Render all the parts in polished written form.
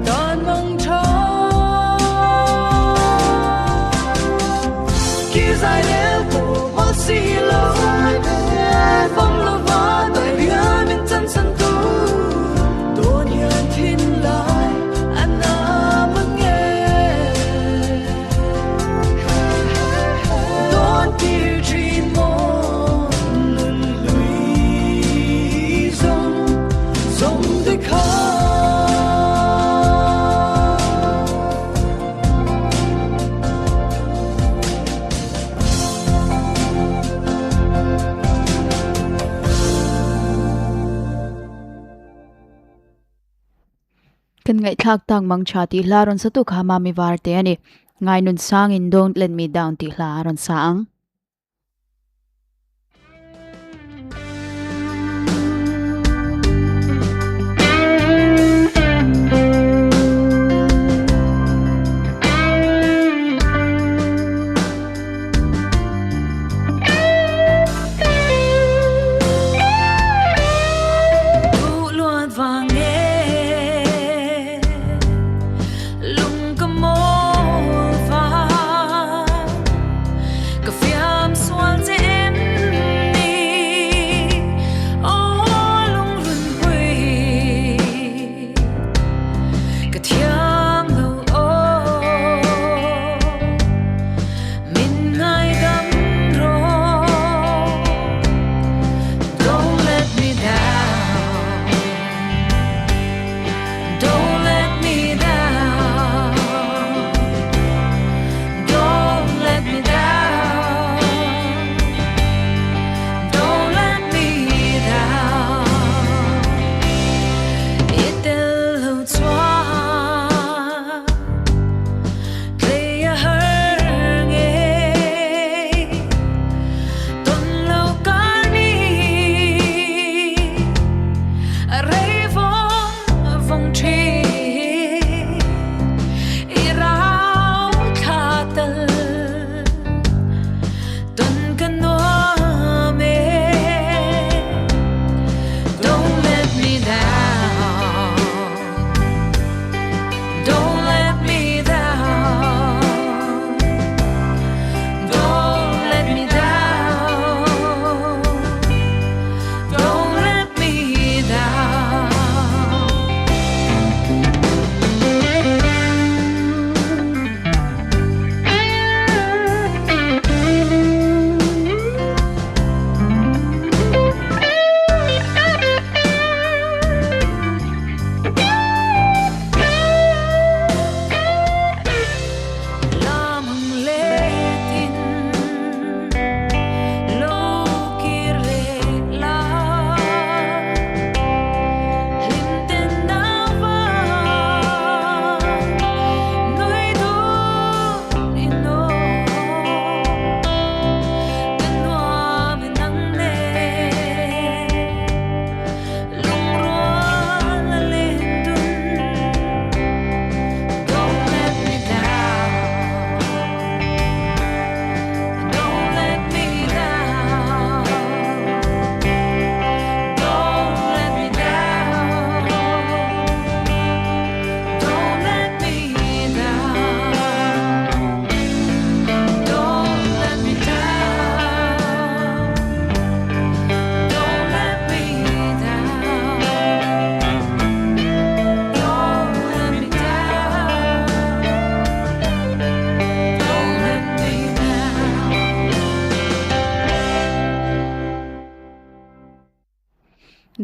ton mong cho ki zai le ko mo si lo phong lo va doi bia min chan san tu ton hian thin lai ana mang nghe don tir dream mo lun lui zong de kha kan ngai thak tang mang chati laron sa tu khama mi warte ani ngai nun sang in don't let me down ti laron sang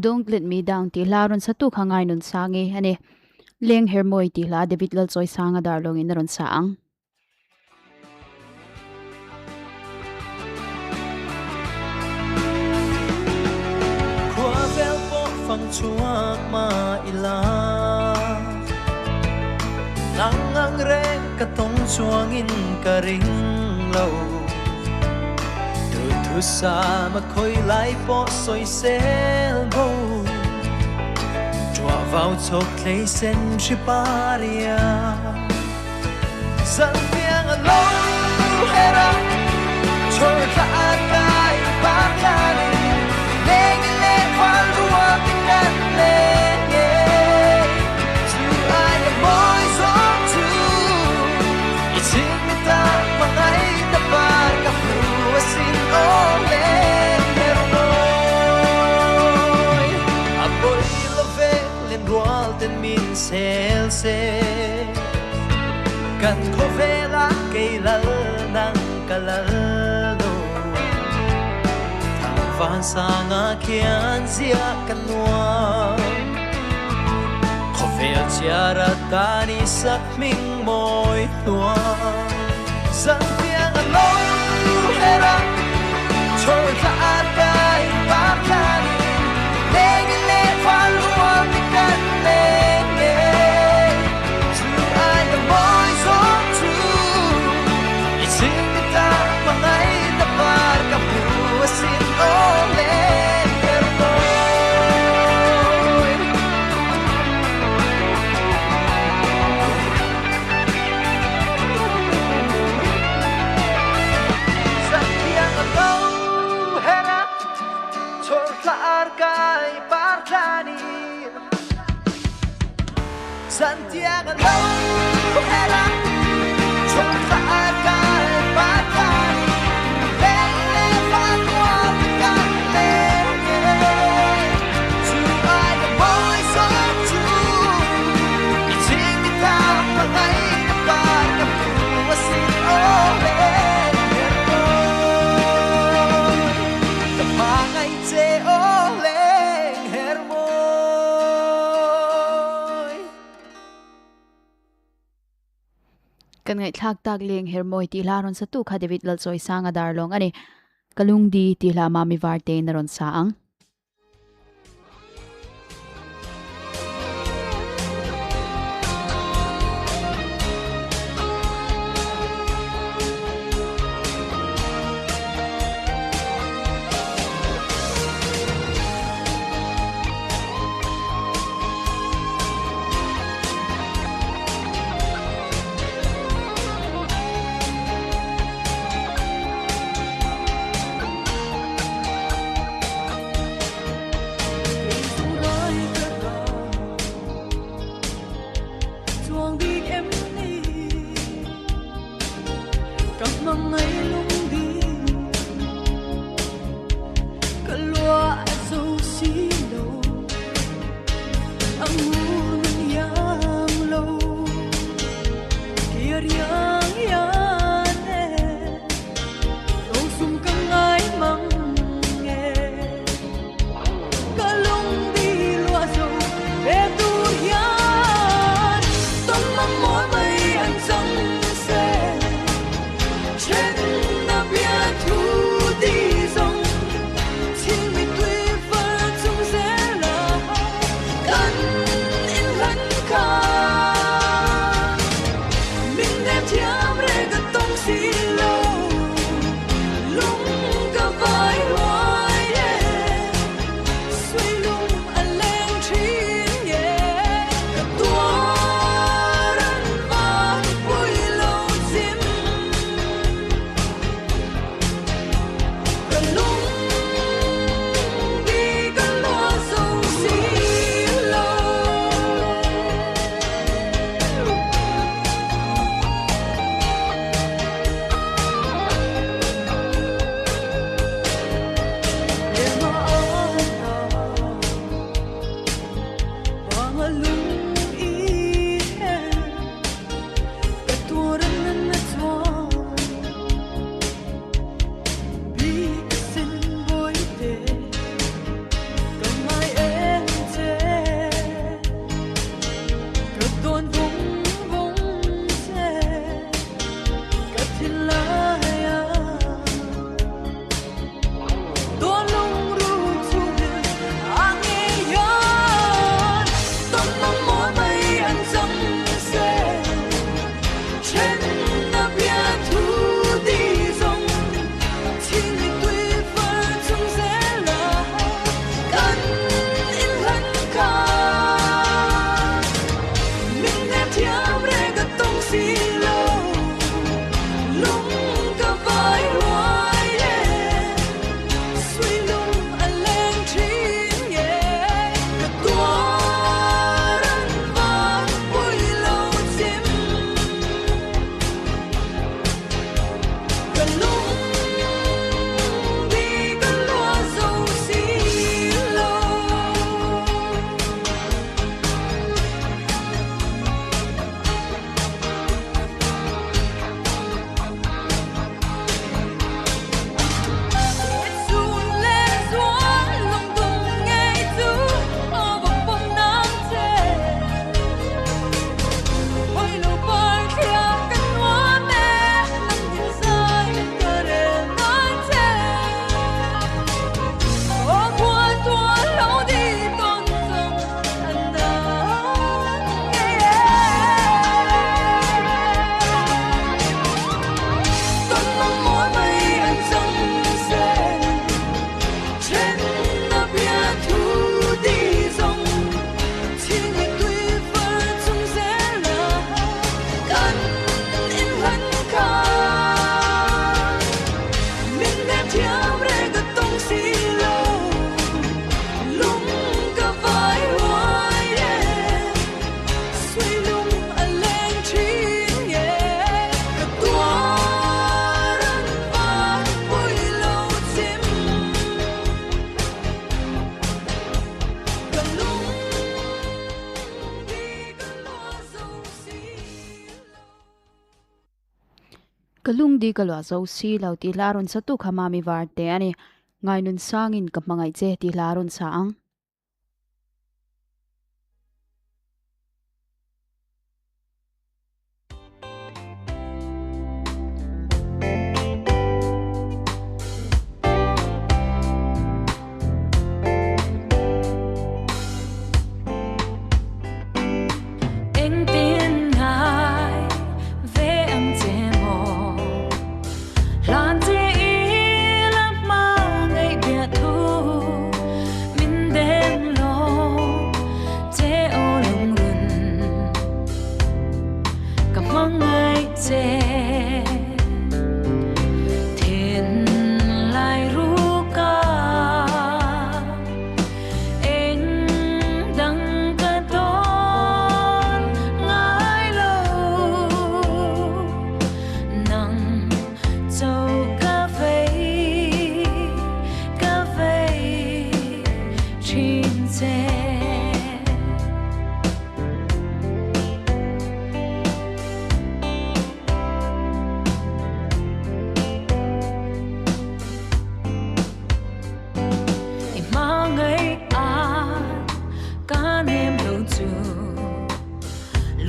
don't let me down ti laron sa tu khangai nun sangi ani leng hermoi ti la David lal choi sanga darlong in ron sang khua vel po phang chuak ma ila nang ang reng ka tong chuang in ka ring lo thu sa mà khôi lại bỏ soi sel bo chua vào chok lấy sen chi paria sang tiếng alo hera choi ta kai ba la lên lên khoan ruộng tình ngàn lên tu ai ban sang a khian zia kanwa khó về chiara tani sắc minh môi tua sang tiếng anh lâu hera trôi ra cái bát cani lên lên pha lúa mi cắn lên chưa ai đã môi gió chu xin ta mà ngay ta bar cả bùa xin ôm lên tôi Santiago lâu era trong ta cái bát cani lên lên pha lúa cắn lên chưa ai đã môi gió chu chính ta mà ngay ta cả bùa xin ôm lên ta mà ngay chế ôm lên hermo kan ngai thak tak leng hermoi ti laron sa tu kha David lalsoi sanga darlong ani kalung di ti la mami varte naron saang kalung di kalwa zo si lau ti laron sa tu khamami warte ani ngai nun sangin kamangai che ti laron saang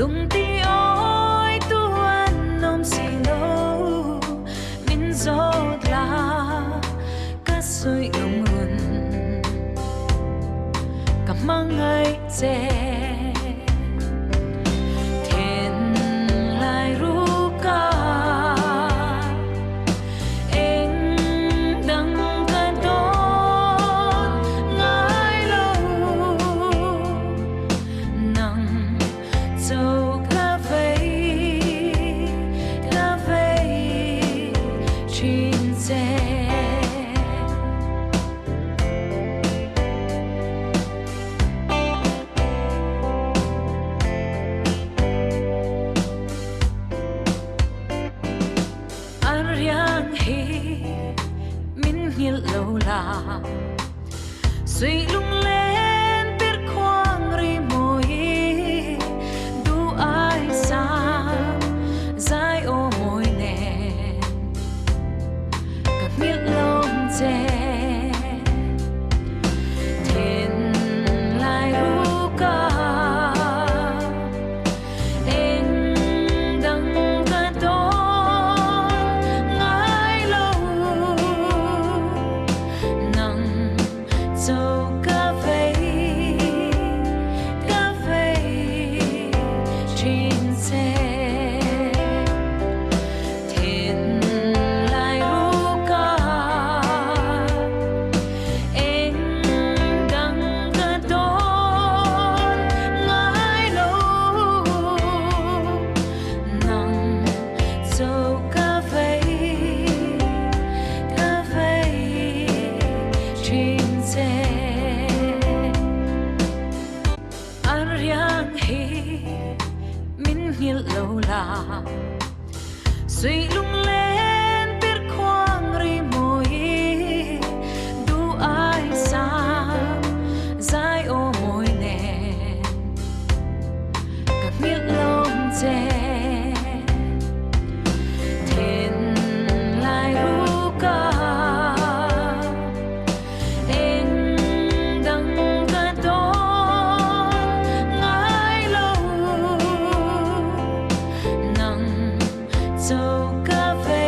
lung ti oi tuan nom si lo min zot la ka soi lung run ka mangai che thiên lai ru ka em đăng ca đón ngài lâu nắng dâu cà phê trên xe hiel lâu la suy lung lên biết khoang ri môi du ai xa dài ô môi nè các miết lông chè thiên lai ru ca em đăng ca đón ngài lâu nắng dâu cà phê trên xe thiên lai ru ca em đăng ca đón ngài lâu nắng dâu cà phê trên xe an riang hi min hiel lâu la suy lung lên biết khoang ri môi du ai xa dài ô môi nè các miết lông chè thiên lai ru ca em đăng ca đón ngài lâu nắng dâu cà phê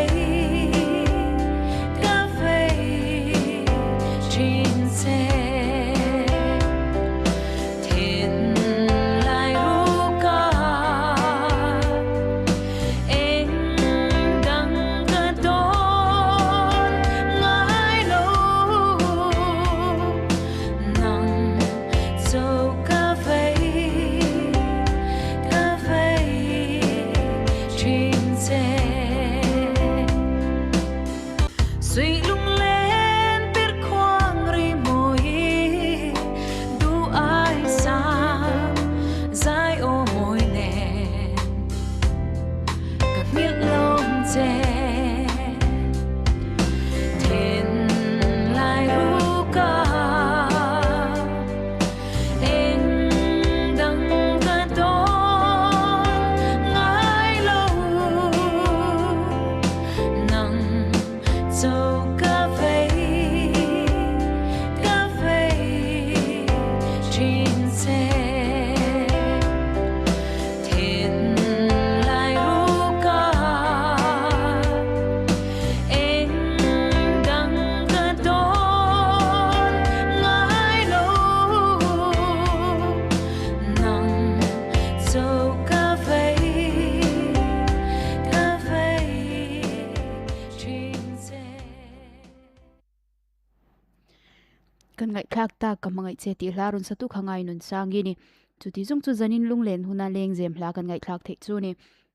kan ngai thak ta ka mangai che ti hlarun satu khangai nun sangini chuti jung chu zanin lunglen huna leng jem hla kan ngai thak the chu ni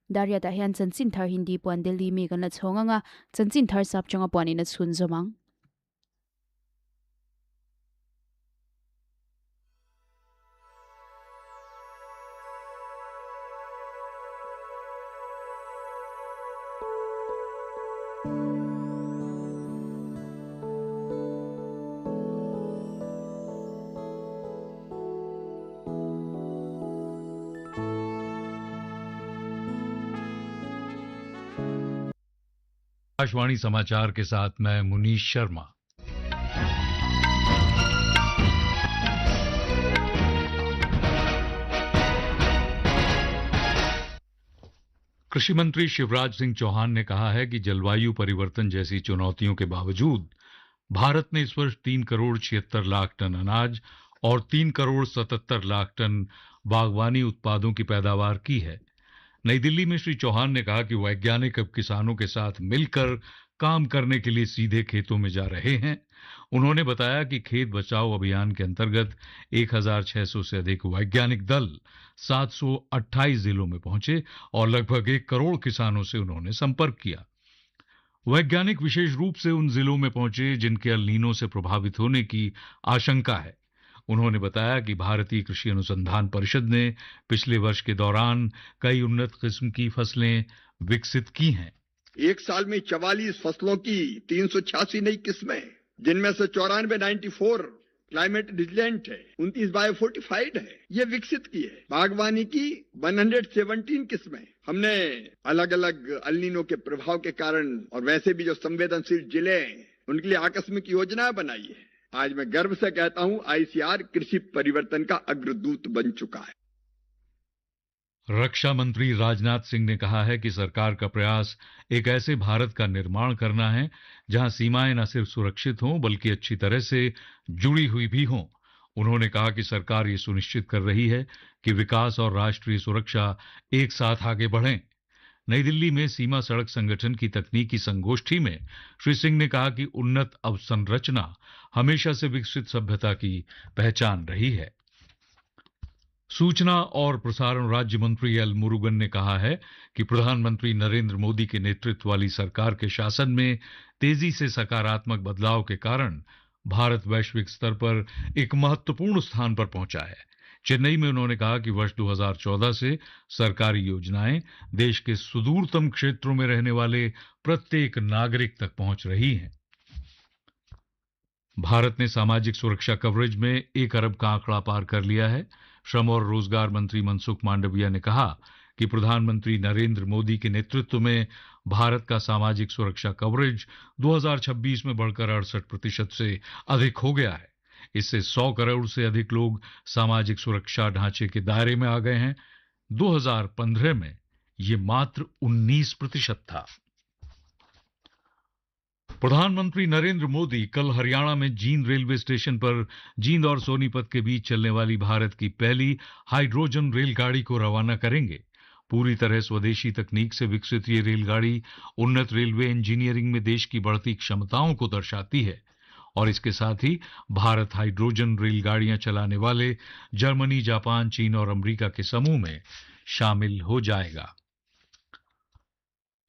daria ta hian chanchin thar hindi pon delhi mi kan la chhonga nga chanchin thar sap changa pon in a chhun zomang Akashvani समाचार के साथ मैं मुनीश शर्मा। कृषि मंत्री शिवराज सिंह चौहान ने कहा है कि जलवायु परिवर्तन जैसी चुनौतियों के बावजूद भारत ने इस वर्ष 3 करोड़ 76 लाख टन अनाज और 3 करोड़ 77 लाख टन बागवानी उत्पादों की पैदावार की है। नई दिल्ली में श्री चौहान ने कहा कि वैज्ञानिक अब किसानों के साथ मिलकर काम करने के लिए सीधे खेतों में जा रहे हैं। उन्होंने बताया कि खेत बचाओ अभियान के अंतर्गत 1600 से अधिक वैज्ञानिक दल 728 जिलों में पहुंचे और लगभग 1 करोड़ किसानों से उन्होंने संपर्क किया। वैज्ञानिक विशेष रूप से उन जिलों में पहुंचे जिनके अल नीनो से प्रभावित होने की आशंका है। उन्होंने बताया कि भारतीय कृषि अनुसंधान परिषद ने पिछले वर्ष के दौरान कई उन्नत किस्म की फसलें विकसित की हैं। एक साल में 44 फसलों की 386 नई किस्में, जिनमें से 94 क्लाइमेट रिजिलेंट है, 29 बायोफोर्टिफाइड है, ये विकसित की है। बागवानी की 117 किस्में हमने अलग अलग अल नीनो के प्रभाव के कारण और वैसे भी जो संवेदनशील जिले हैं उनके लिए आकस्मिक योजना बनाई है। आज मैं गर्व से कहता हूं, आईसीआर कृषि परिवर्तन का अग्रदूत बन चुका है। रक्षा मंत्री राजनाथ सिंह ने कहा है कि सरकार का प्रयास एक ऐसे भारत का निर्माण करना है जहां सीमाएं न सिर्फ सुरक्षित हों बल्कि अच्छी तरह से जुड़ी हुई भी हों। उन्होंने कहा कि सरकार ये सुनिश्चित कर रही है कि विकास और राष्ट्रीय सुरक्षा एक साथ आगे बढ़ें। नई दिल्ली में सीमा सड़क संगठन की तकनीकी संगोष्ठी में श्री सिंह ने कहा कि उन्नत अवसंरचना हमेशा से विकसित सभ्यता की पहचान रही है। सूचना और प्रसारण राज्य मंत्री एल मुरुगन ने कहा है कि प्रधानमंत्री नरेंद्र मोदी के नेतृत्व वाली सरकार के शासन में तेजी से सकारात्मक बदलाव के कारण भारत वैश्विक स्तर पर एक महत्वपूर्ण स्थान पर पहुंचा है। चेन्नई में उन्होंने कहा कि वर्ष 2014 से सरकारी योजनाएं देश के सुदूरतम क्षेत्रों में रहने वाले प्रत्येक नागरिक तक पहुंच रही हैं। भारत ने सामाजिक सुरक्षा कवरेज में 1 अरब का आंकड़ा पार कर लिया है। श्रम और रोजगार मंत्री मनसुख मांडविया ने कहा कि प्रधानमंत्री नरेंद्र मोदी के नेतृत्व में भारत का सामाजिक सुरक्षा कवरेज 2026 में बढ़कर 68% से अधिक हो गया है। इससे 100 करोड़ से अधिक लोग सामाजिक सुरक्षा ढांचे के दायरे में आ गए हैं। 2015 में ये मात्र 19% था। प्रधानमंत्री नरेंद्र मोदी कल हरियाणा में जींद रेलवे स्टेशन पर जींद और सोनीपत के बीच चलने वाली भारत की पहली हाइड्रोजन रेलगाड़ी को रवाना करेंगे। पूरी तरह स्वदेशी तकनीक से विकसित ये रेलगाड़ी उन्नत रेलवे इंजीनियरिंग में देश की बढ़ती क्षमताओं को दर्शाती है और इसके साथ ही भारत हाइड्रोजन रेलगाड़ियां चलाने वाले जर्मनी, जापान, चीन और अमेरिका के समूह में शामिल हो जाएगा।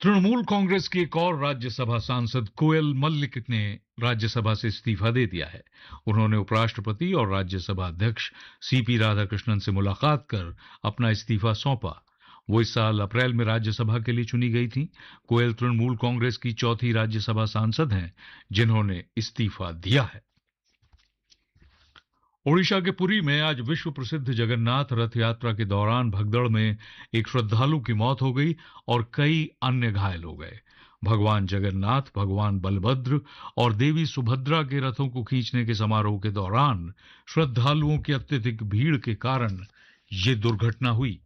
तृणमूल कांग्रेस की एक और राज्यसभा सांसद कोयल मल्लिक ने राज्यसभा से इस्तीफा दे दिया है। उन्होंने उपराष्ट्रपति और राज्यसभा अध्यक्ष सीपी राधाकृष्णन से मुलाकात कर अपना इस्तीफा सौंपा। वो इस साल अप्रैल में राज्यसभा के लिए चुनी गई थी। कोयल तृणमूल कांग्रेस की चौथी राज्यसभा सांसद हैं जिन्होंने इस्तीफा दिया है। ओडिशा के पुरी में आज विश्व प्रसिद्ध जगन्नाथ रथ यात्रा के दौरान भगदड़ में एक श्रद्धालु की मौत हो गई और कई अन्य घायल हो गए। भगवान जगन्नाथ, भगवान बलभद्र और देवी सुभद्रा के रथों को खींचने के समारोह के दौरान श्रद्धालुओं की अत्यधिक भीड़ के कारण ये दुर्घटना हुई।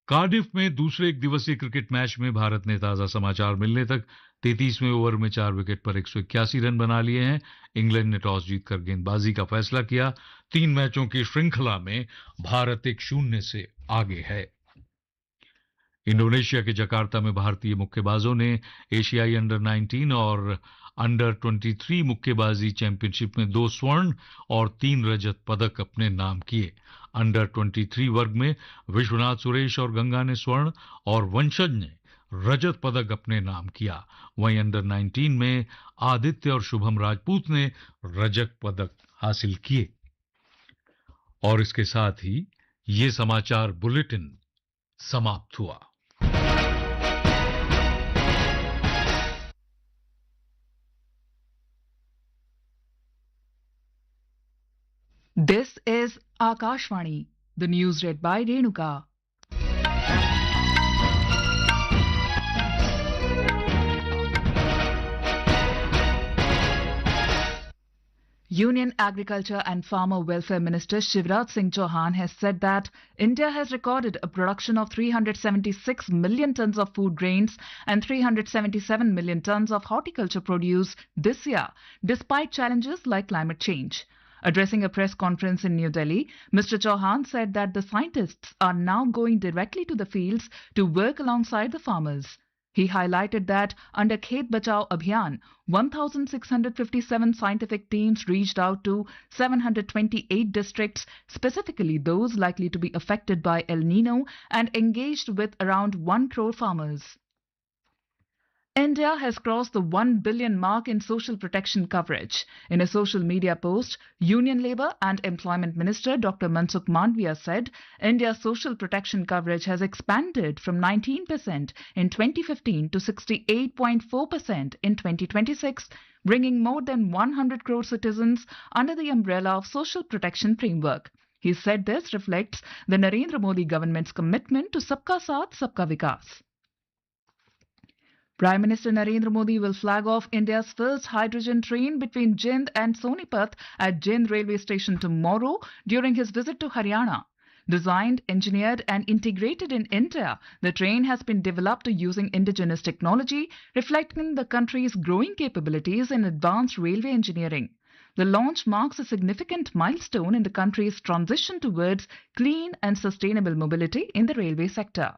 कार्डिफ में दूसरे एक दिवसीय क्रिकेट मैच में भारत ने ताजा समाचार मिलने तक 33वें ओवर में 4 विकेट पर 181 रन बना लिए हैं। इंग्लैंड ने टॉस जीतकर गेंदबाजी का फैसला किया। 3 मैचों की श्रृंखला में भारत 1-0 से आगे है। इंडोनेशिया के जकार्ता में भारतीय मुक्केबाजों ने एशियाई अंडर 19 और अंडर 23 मुक्केबाजी चैंपियनशिप में 2 स्वर्ण और 3 रजत पदक अपने नाम किए। अंडर 23 वर्ग में विश्वनाथ सुरेश और गंगा ने स्वर्ण और वंशज ने रजत पदक अपने नाम किया। वहीं अंडर 19 में आदित्य और शुभम राजपूत ने रजत पदक हासिल किए। और इसके साथ ही ये समाचार बुलेटिन समाप्त हुआ। This is Akashvani, the news read by Renuka. Union Agriculture and Farmer Welfare Minister Shivraj Singh Chauhan has said that India has recorded a production of 376 million tons of food grains and 377 million tons of horticulture produce this year, despite challenges like climate change. Addressing a press conference in New Delhi, Mr. Chauhan said that the scientists are now going directly to the fields to work alongside the farmers. He highlighted that under Khet Bachao Abhiyan, 1,657 scientific teams reached out to 728 districts, specifically those likely to be affected by El Nino, and engaged with around 1 crore farmers. India has crossed the 1 billion mark in social protection coverage. In a social media post, Union Labour and Employment Minister Dr. Mansukh Mandviya said India's social protection coverage has expanded from 19% in 2015 to 68.4% in 2026, bringing more than 100 crore citizens under the umbrella of social protection framework. He said this reflects the Narendra Modi government's commitment to Sabka Saath, Sabka Vikas. Prime Minister Narendra Modi will flag off India's first hydrogen train between Jind and Sonipat at Jind railway station tomorrow during his visit to Haryana. Designed, engineered and integrated in India, the train has been developed using indigenous technology, reflecting the country's growing capabilities in advanced railway engineering. The launch marks a significant milestone in the country's transition towards clean and sustainable mobility in the railway sector.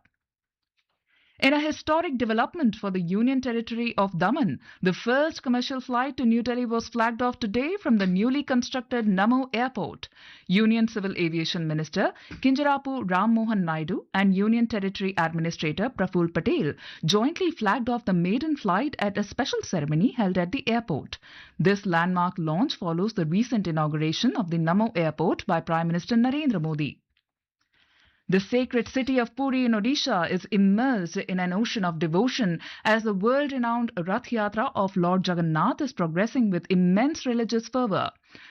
In a historic development for the Union Territory of Daman, the first commercial flight to New Delhi was flagged off today from the newly constructed Namo Airport. Union Civil Aviation Minister Kinjarapu Ram Mohan Naidu and Union Territory Administrator Praful Patel jointly flagged off the maiden flight at a special ceremony held at the airport. This landmark launch follows the recent inauguration of the Namo Airport by Prime Minister Narendra Modi. The sacred city of Puri in Odisha is immersed in an ocean of devotion as the world-renowned Rath Yatra of Lord Jagannath is progressing with immense religious fervour.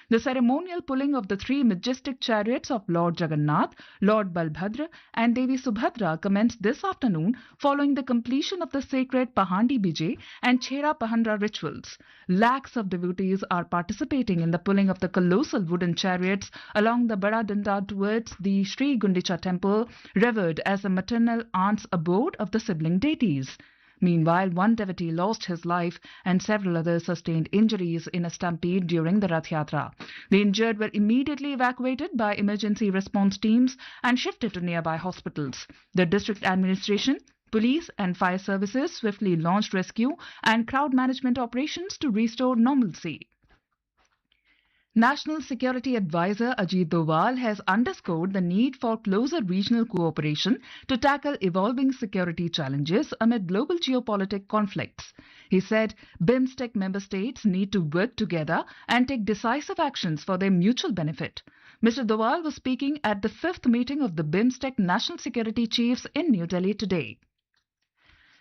The ceremonial pulling of the 3 majestic chariots of Lord Jagannath, Lord Balbhadra and Devi Subhadra commenced this afternoon following the completion of the sacred Pahandi Bijay and Chhera Pahandra rituals. Lakhs of devotees are participating in the pulling of the colossal wooden chariots along the Bada Danda towards the Sri Gundicha temple, revered as the maternal aunt's abode of the sibling deities. Meanwhile, one devotee lost his life and several others sustained injuries in a stampede during the Rath Yatra. The injured were immediately evacuated by emergency response teams and shifted to nearby hospitals. The district administration, police and fire services swiftly launched rescue and crowd management operations to restore normalcy. National Security Advisor Ajit Doval has underscored the need for closer regional cooperation to tackle evolving security challenges amid global geopolitical conflicts. He said BIMSTEC member states need to work together and take decisive actions for their mutual benefit. Mr. Doval was speaking at the 5th meeting of the BIMSTEC National Security Chiefs in New Delhi today.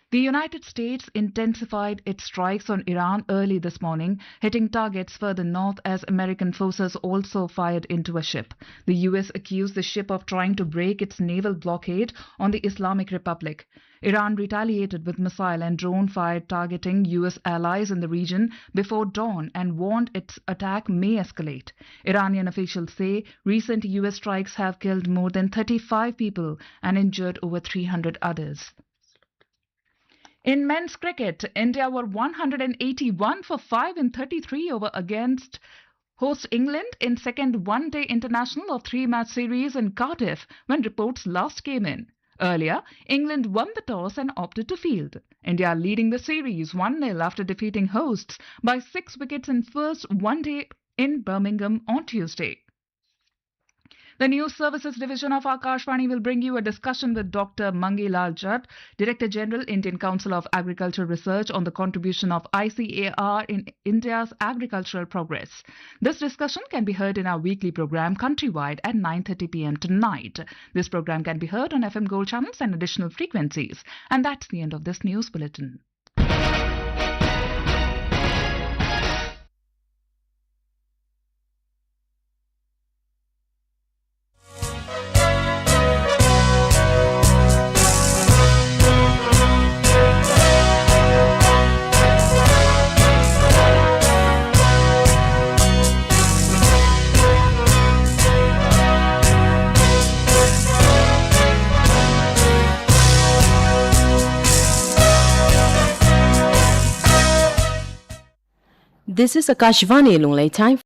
The United States intensified its strikes on Iran early this morning, hitting targets further north as American forces also fired into a ship. The US accused the ship of trying to break its naval blockade on the Islamic Republic. Iran retaliated with missile and drone fire targeting US allies in the region before dawn and warned its attack may escalate. Iranian officials say recent US strikes have killed more than 35 people and injured over 300 others. In men's cricket, India were 181 for 5 in 33 over against host England in second one-day international of 3-match series in Cardiff when reports last came in. Earlier, England won the toss and opted to field. India leading the series 1-0 after defeating hosts by 6 wickets in first one-day in Birmingham on Tuesday. The News Services Division of Akashvani will bring you a discussion with Dr. Mangi Lal Jatt, Director General, Indian Council of Agriculture Research, on the contribution of ICAR in India's agricultural progress. This discussion can be heard in our weekly program Countrywide at 9:30 p.m. tonight. This program can be heard on FM Gold channels and additional frequencies. And that's the end of this news bulletin. This is AKASHVANI LUNGLEI. Time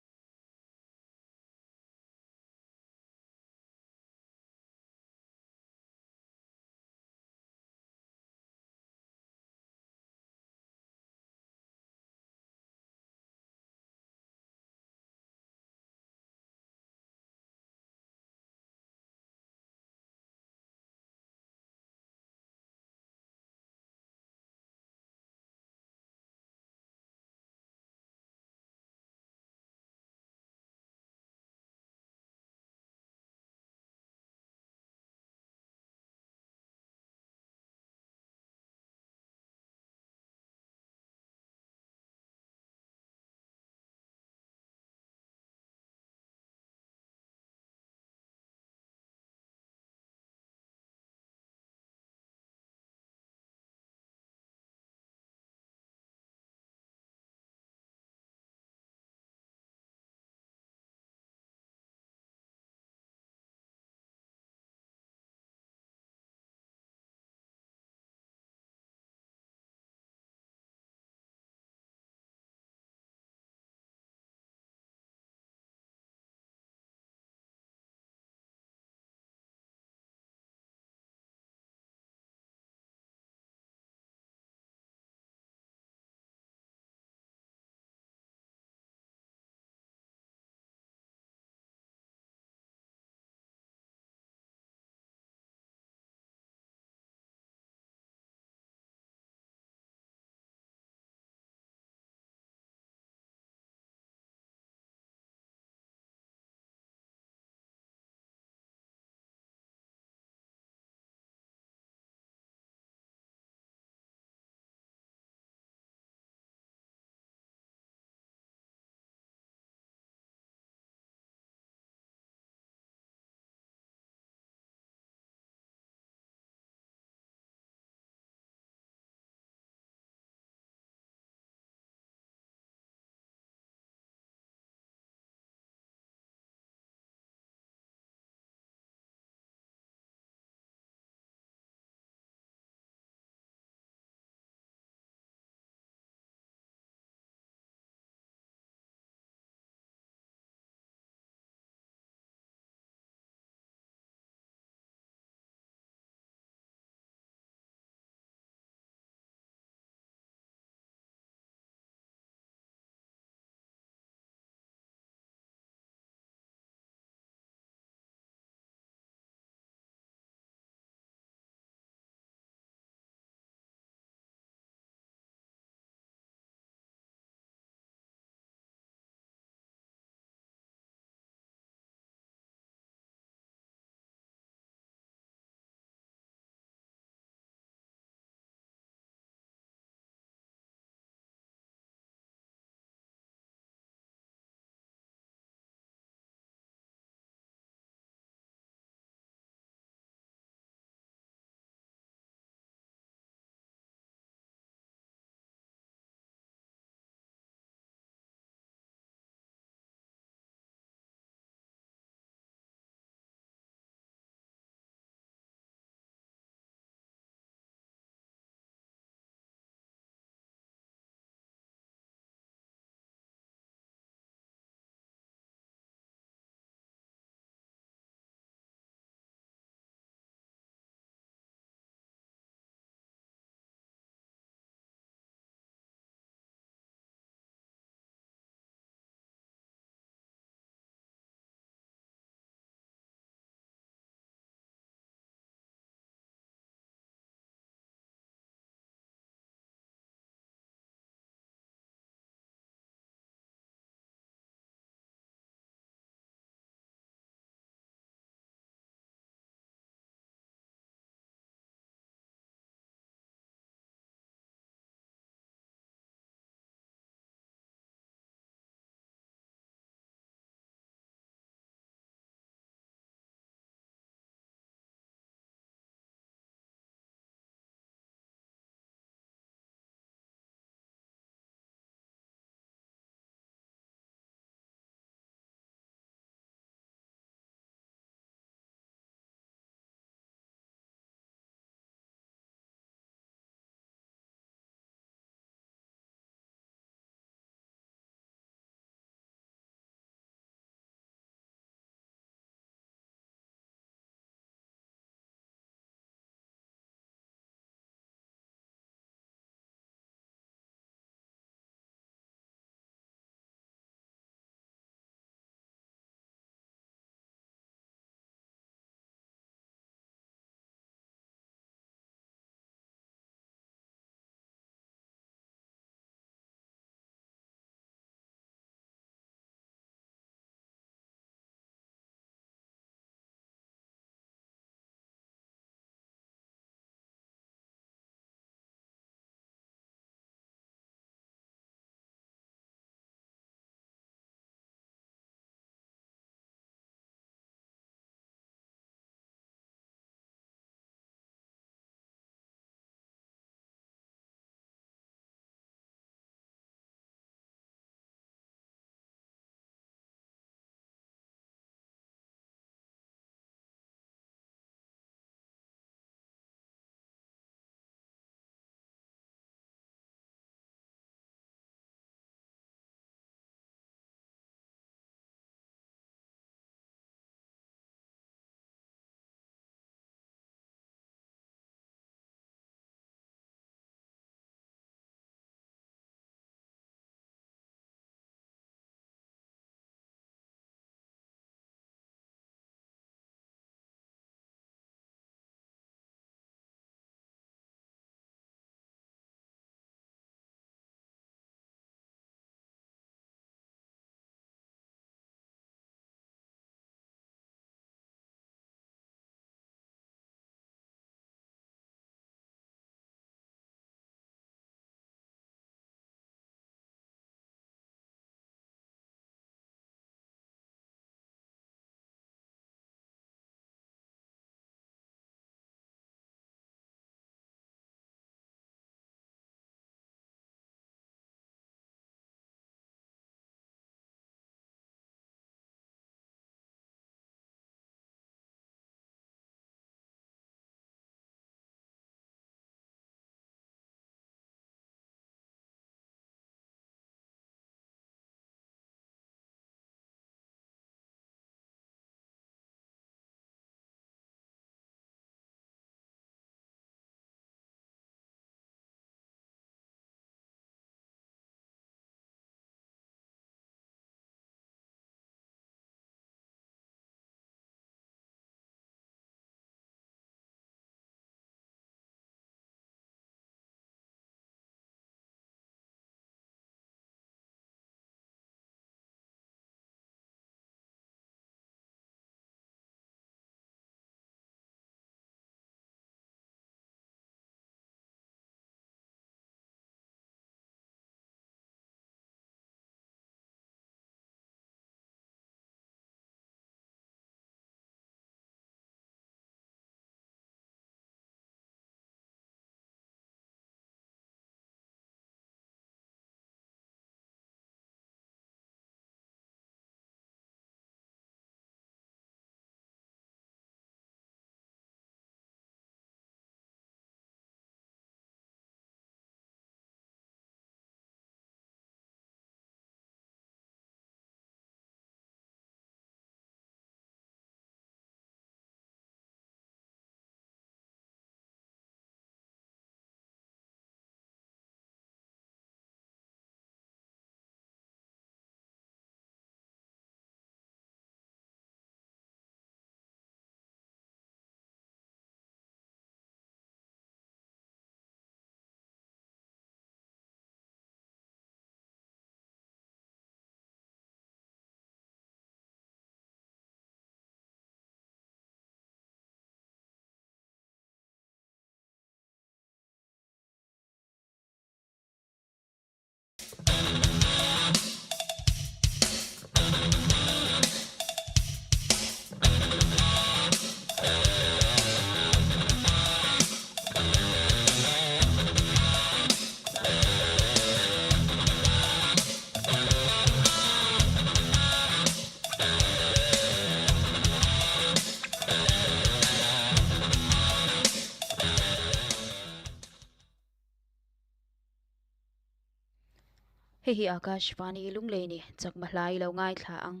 Hei hi Akashvani Lunglei ni chak mahlai lo ngai thla ang.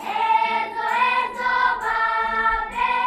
Ezo, ezo, babe.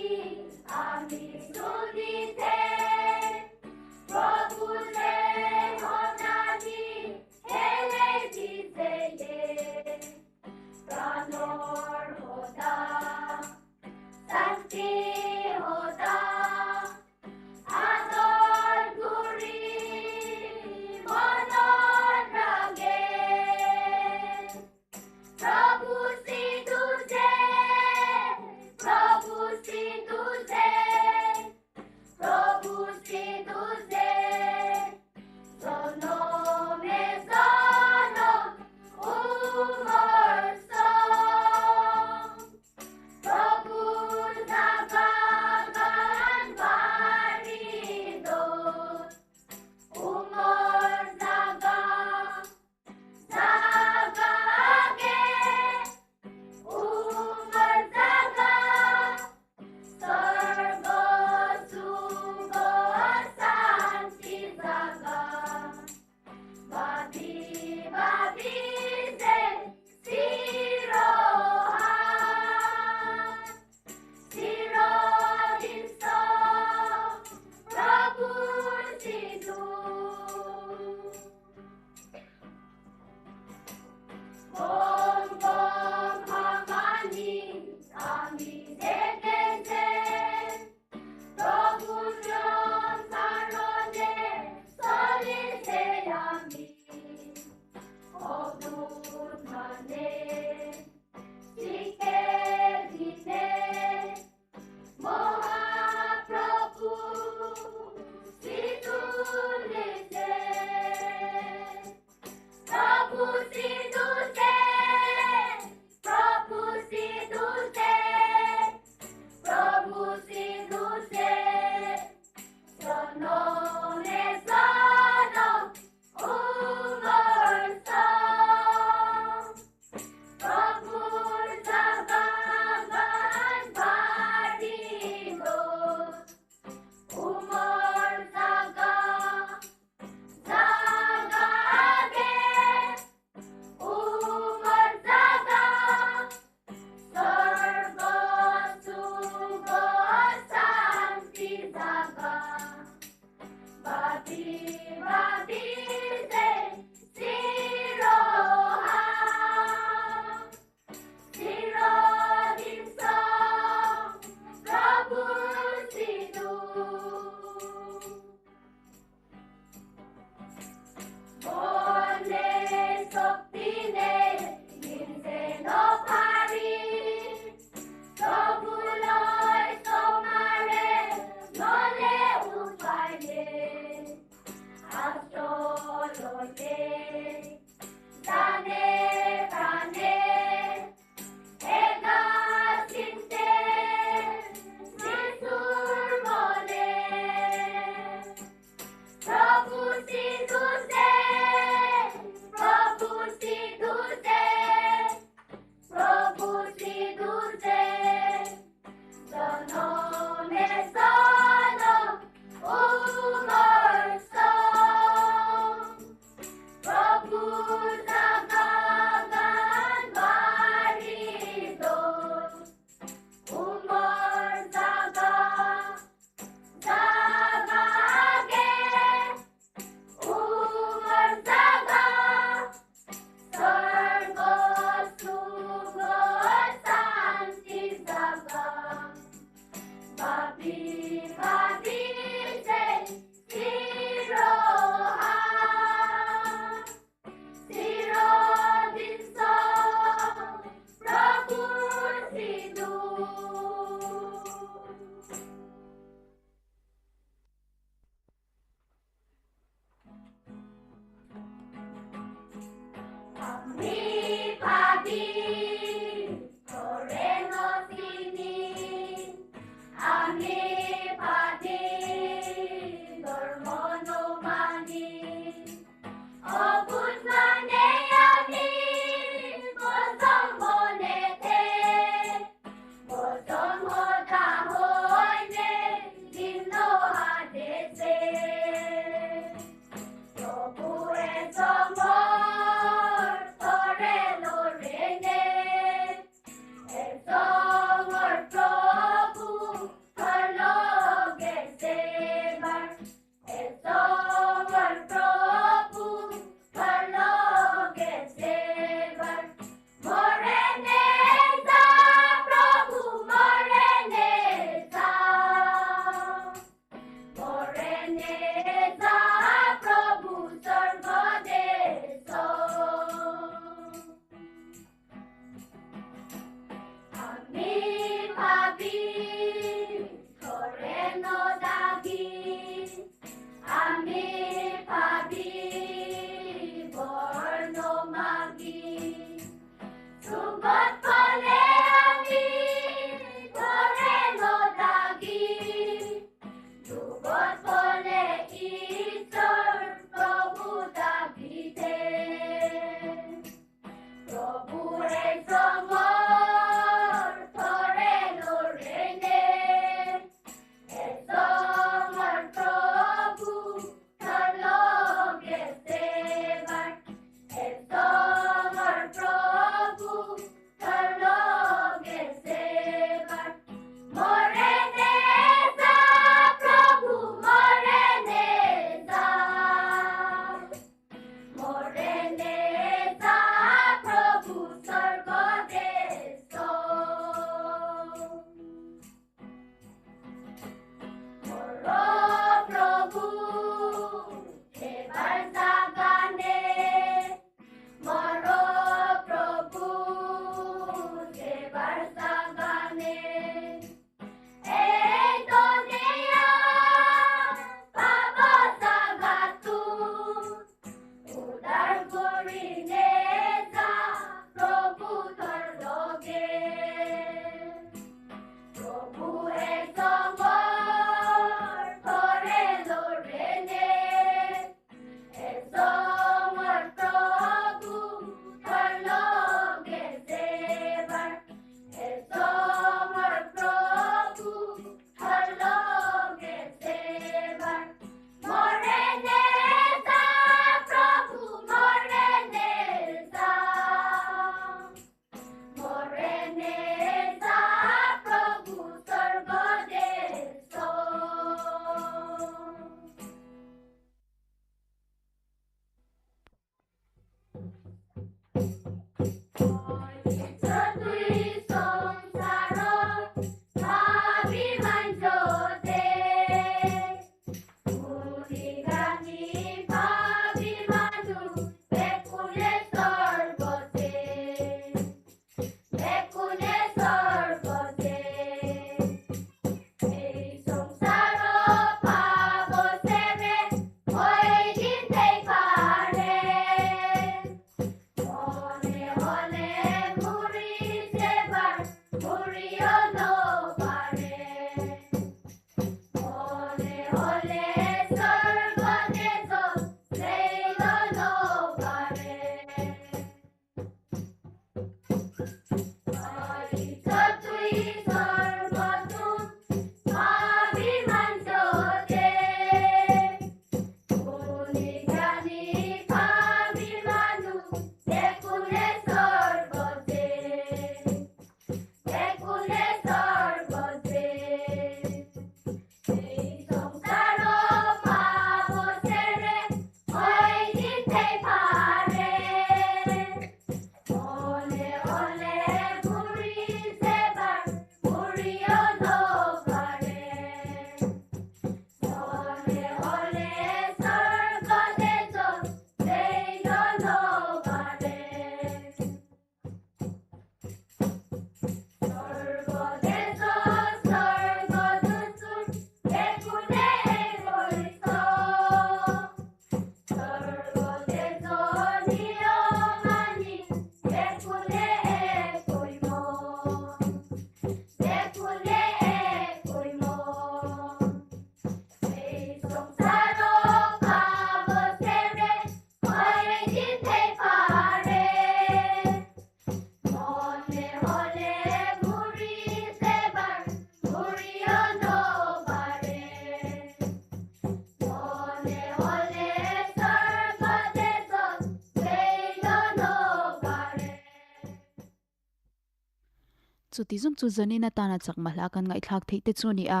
chuti zum chu zanina tana chakmahla kan ngai thlak theite chu ni a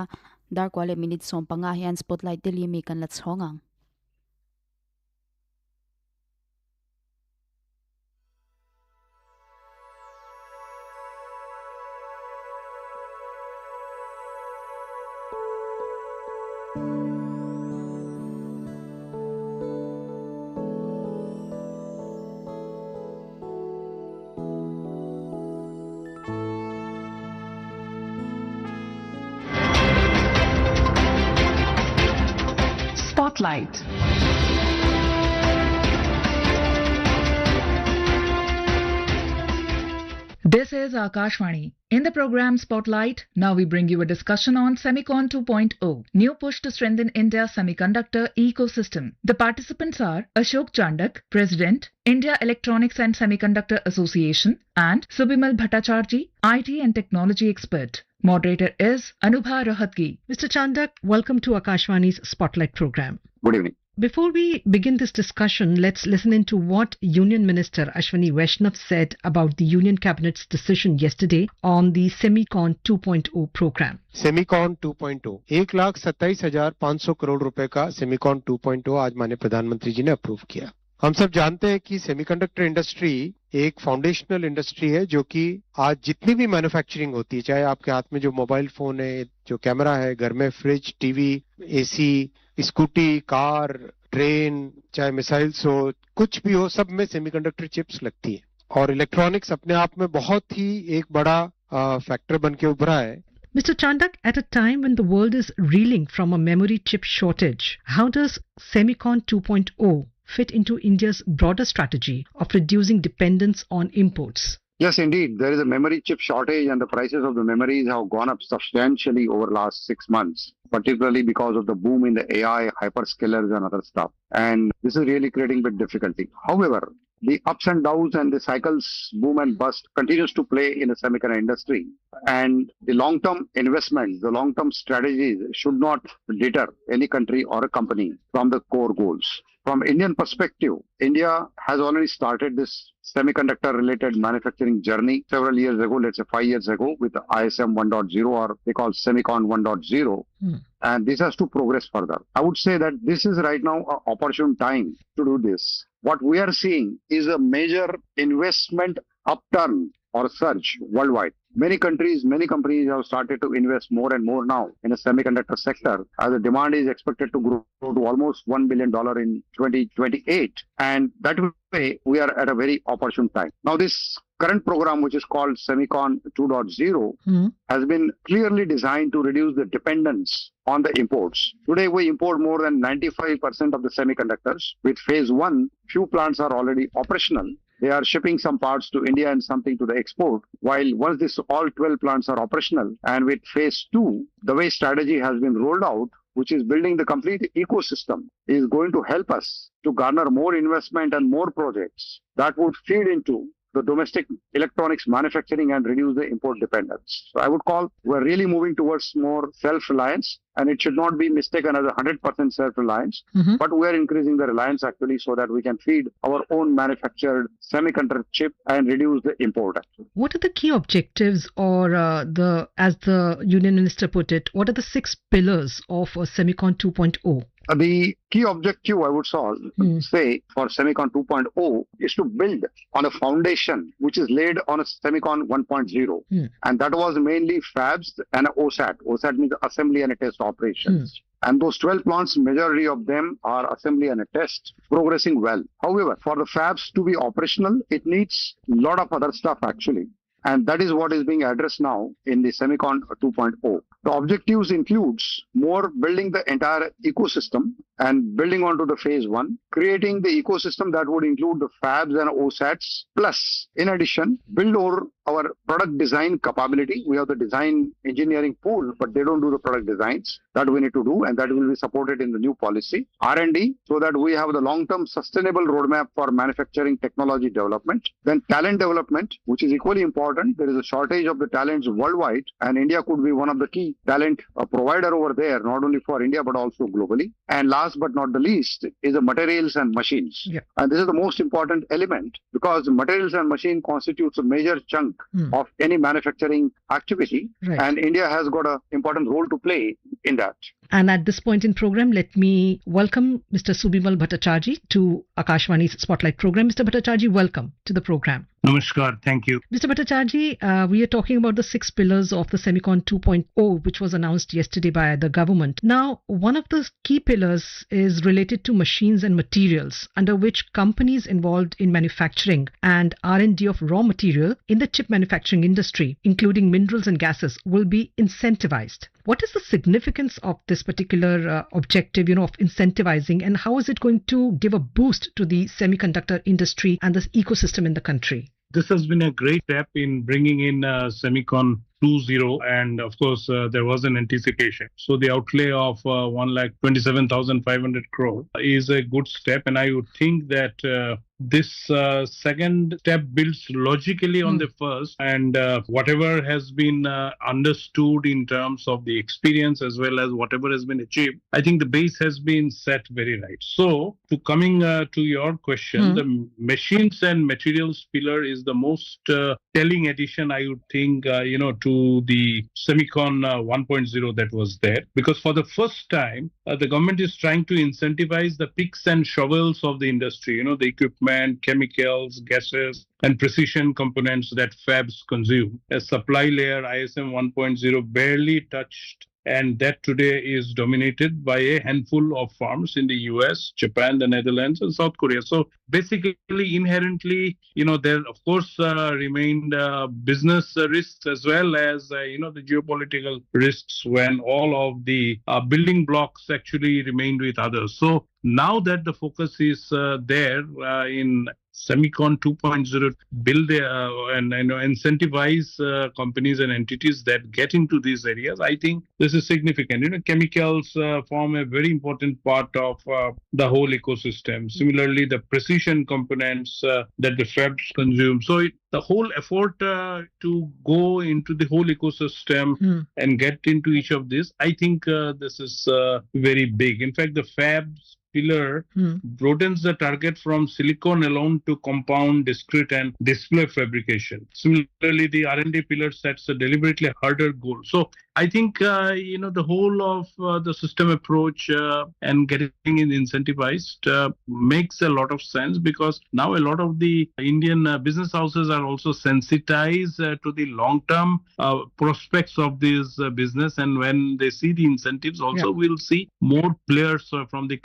dar kwale minute som panga hian spotlight deli mi kan la chhongang Spotlight. This is Akashvani. In the program Spotlight, now we bring you a discussion on Semicon 2.0, new push to strengthen India's semiconductor ecosystem. The participants are Ashok Chandak, President, India Electronics and Semiconductor Association, and Subimal Bhattacharjee, IT and Technology Expert. Moderator is Anubha Rohatgi. Mr. Chandak, welcome to Akashvani's Spotlight program. Good evening. Before we begin this discussion, let's listen into what Union Minister Ashwani Vaishnav said about the Union Cabinet's decision yesterday on the Semicon 2.0 program. Semicon 2.0 1,27,500 crore रुपए का Semicon 2.0 आज माननीय प्रधानमंत्री जी ने approve किया। हम सब जानते हैं कि सेमीकंडक्टर इंडस्ट्री एक फाउंडेशनल इंडस्ट्री है जो कि आज जितनी भी मैन्युफैक्चरिंग होती है, चाहे आपके हाथ में जो मोबाइल फोन है, जो कैमरा है, घर में fridge, TV, AC, scooty, car, train, चाहे मिसाइल्स हो, कुछ भी हो, सब में सेमीकंडक्टर चिप्स लगती है। और इलेक्ट्रॉनिक्स अपने आप में बहुत ही एक बड़ा फैक्टर बन के उभरा है। Mr. Chandak, at a time when the world is reeling from a memory chip shortage, how does Semicon 2.0 fit into India's broader strategy of reducing dependence on imports? Yes, indeed. There is a memory chip shortage and the prices of the memories have gone up substantially over the last 6 months, particularly because of the boom in the AI, hyperscalers and other stuff. And this is really creating a bit difficulty. However, the ups and downs and the cycles, boom and bust, continues to play in the semiconductor industry. And the long-term investments, the long-term strategies should not deter any country or a company from the core goals. From Indian perspective, India has already started this semiconductor-related manufacturing journey several years ago, let's say 5 years ago, with the ISM 1.0 or they call Semicon 1.0. And this has to progress further. I would say that this is right now an opportune time to do this. What we are seeing is a major investment upturn or surge worldwide. Many countries, many companies have started to invest more and more now in the semiconductor sector as the demand is expected to grow to almost $1 billion in 2028. And that way, we are at a very opportune time. Now, this current program, which is called Semicon 2.0, has been clearly designed to reduce the dependence on the imports. Today, we import more than 95% of the semiconductors. With phase 1, few plants are already operational. They are shipping some parts to India and something to the export. While once this all 12 plants are operational, and with phase 2, the way strategy has been rolled out, which is building the complete ecosystem, is going to help us to garner more investment and more projects that would feed into the domestic electronics manufacturing and reduce the import dependence. So I would call we're really moving towards more self-reliance, and it should not be mistaken as 100% self-reliance, but we are increasing the reliance actually so that we can feed our own manufactured semiconductor chip and reduce the import. Actually. What are the key objectives or as the Union Minister put it, what are the 6 pillars of Semicon 2.0? The key objective, I would say, for Semicon 2.0 is to build on a foundation which is laid on a Semicon 1.0. And that was mainly fabs and OSAT. OSAT means assembly and test operations. And those 12 plants, majority of them are assembly and a test, progressing well. However, for the fabs to be operational, it needs a lot of other stuff actually. And that is what is being addressed now in the Semicon 2.0. The objectives includes more building the entire ecosystem and building onto the phase 1, creating the ecosystem that would include the fabs and OSATs, plus in addition, build over our product design capability. We have the design engineering pool, but they don't do the product designs. That we need to do, and that will be supported in the new policy. R&D, so that we have the long-term sustainable roadmap for manufacturing technology development. Then talent development, which is equally important. There is a shortage of the talents worldwide, and India could be one of the key talent provider over there, not only for India, but also globally. And last but not the least is the materials and machines. And this is the most important element because materials and machine constitutes a major chunk of any manufacturing activity. And India has got an important role to play in that. And at this point in program, let me welcome Mr. Subimal Bhattacharjee to Akashvani's Spotlight program. Mr. Bhattacharjee, welcome to the program. Namaskar, thank you. Mr. Bhattacharjee, we are talking about the 6 pillars of the Semicon 2.0, which was announced yesterday by the government. Now, one of the key pillars is related to machines and materials, under which companies involved in manufacturing and R&D of raw material in the chip manufacturing industry, including minerals and gases, will be incentivized. What is the significance of this particular objective, of incentivizing, and how is it going to give a boost to the semiconductor industry and this ecosystem in the country? This has been a great step in bringing in Semicon 2.0, and of course there was an anticipation. So the outlay of 1,27,500 crore is a good step, and I would think that this second step builds logically on the first, and whatever has been understood in terms of the experience as well as whatever has been achieved, I think the base has been set very right. So coming to your question, the machines and materials pillar is the most telling addition, I would think, to the Semicon 1.0 that was there, because for the first time the government is trying to incentivize the picks and shovels of the industry, the equipment, chemicals, gases, and precision components that fabs consume. A supply layer, ISM 1.0, barely touched, and that today is dominated by a handful of firms in the US, Japan, the Netherlands, and South Korea. So basically, inherently, there of course remained business risks as well as, the geopolitical risks when all of the building blocks actually remained with others. So now that the focus is there in Semicon 2.0, build and incentivize companies and entities that get into these areas, I think this is significant. Chemicals form a very important part of the whole ecosystem. Similarly, the precision components that the fabs consume. So the whole effort to go into the whole ecosystem and get into each of these, I think this is very big. In fact, the fabs pillar broadens the target from silicon alone to compound, discrete, and display fabrication. Similarly, the R&D pillar sets a deliberately harder goal. So I think, the whole of the system approach and getting it incentivized makes a lot of sense, because now a lot of the Indian business houses are also sensitized to the long-term prospects of this business. And when they see the incentives, also we'll see more players from the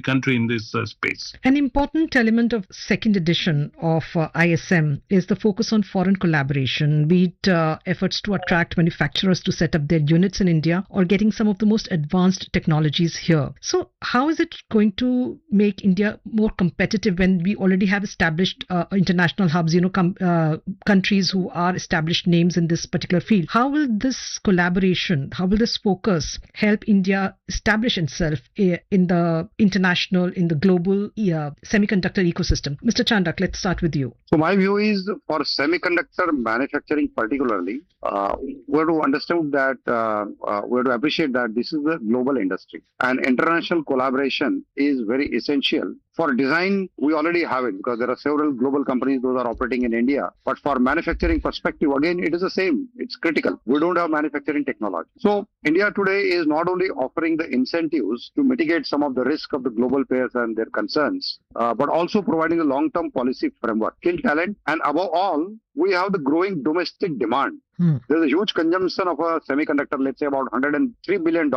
country in this space. An important element of second edition of ISM is the focus on foreign collaboration, be it efforts to attract manufacturers to set up their units in India or getting some of the most advanced technologies here. So how is it going to make India more competitive when we already have established international hubs, countries who are established names in this particular field? How will this collaboration, how will this focus help India establish itself in the international, in the global semiconductor ecosystem? Mr. Chandak, let's start with you. So my view is, for semiconductor manufacturing particularly, we have to understand that, we have to appreciate that this is a global industry, and international collaboration is very essential. For design, we already have it because there are several global companies, those are operating in India. But for manufacturing perspective, again, it is the same. It's critical. We don't have manufacturing technology. So India today is not only offering the incentives to mitigate some of the risk of the global players and their concerns, but also providing a long-term policy framework, skilled talent, and above all, we have the growing domestic demand. There's a huge consumption of a semiconductor, let's say about $103 billion,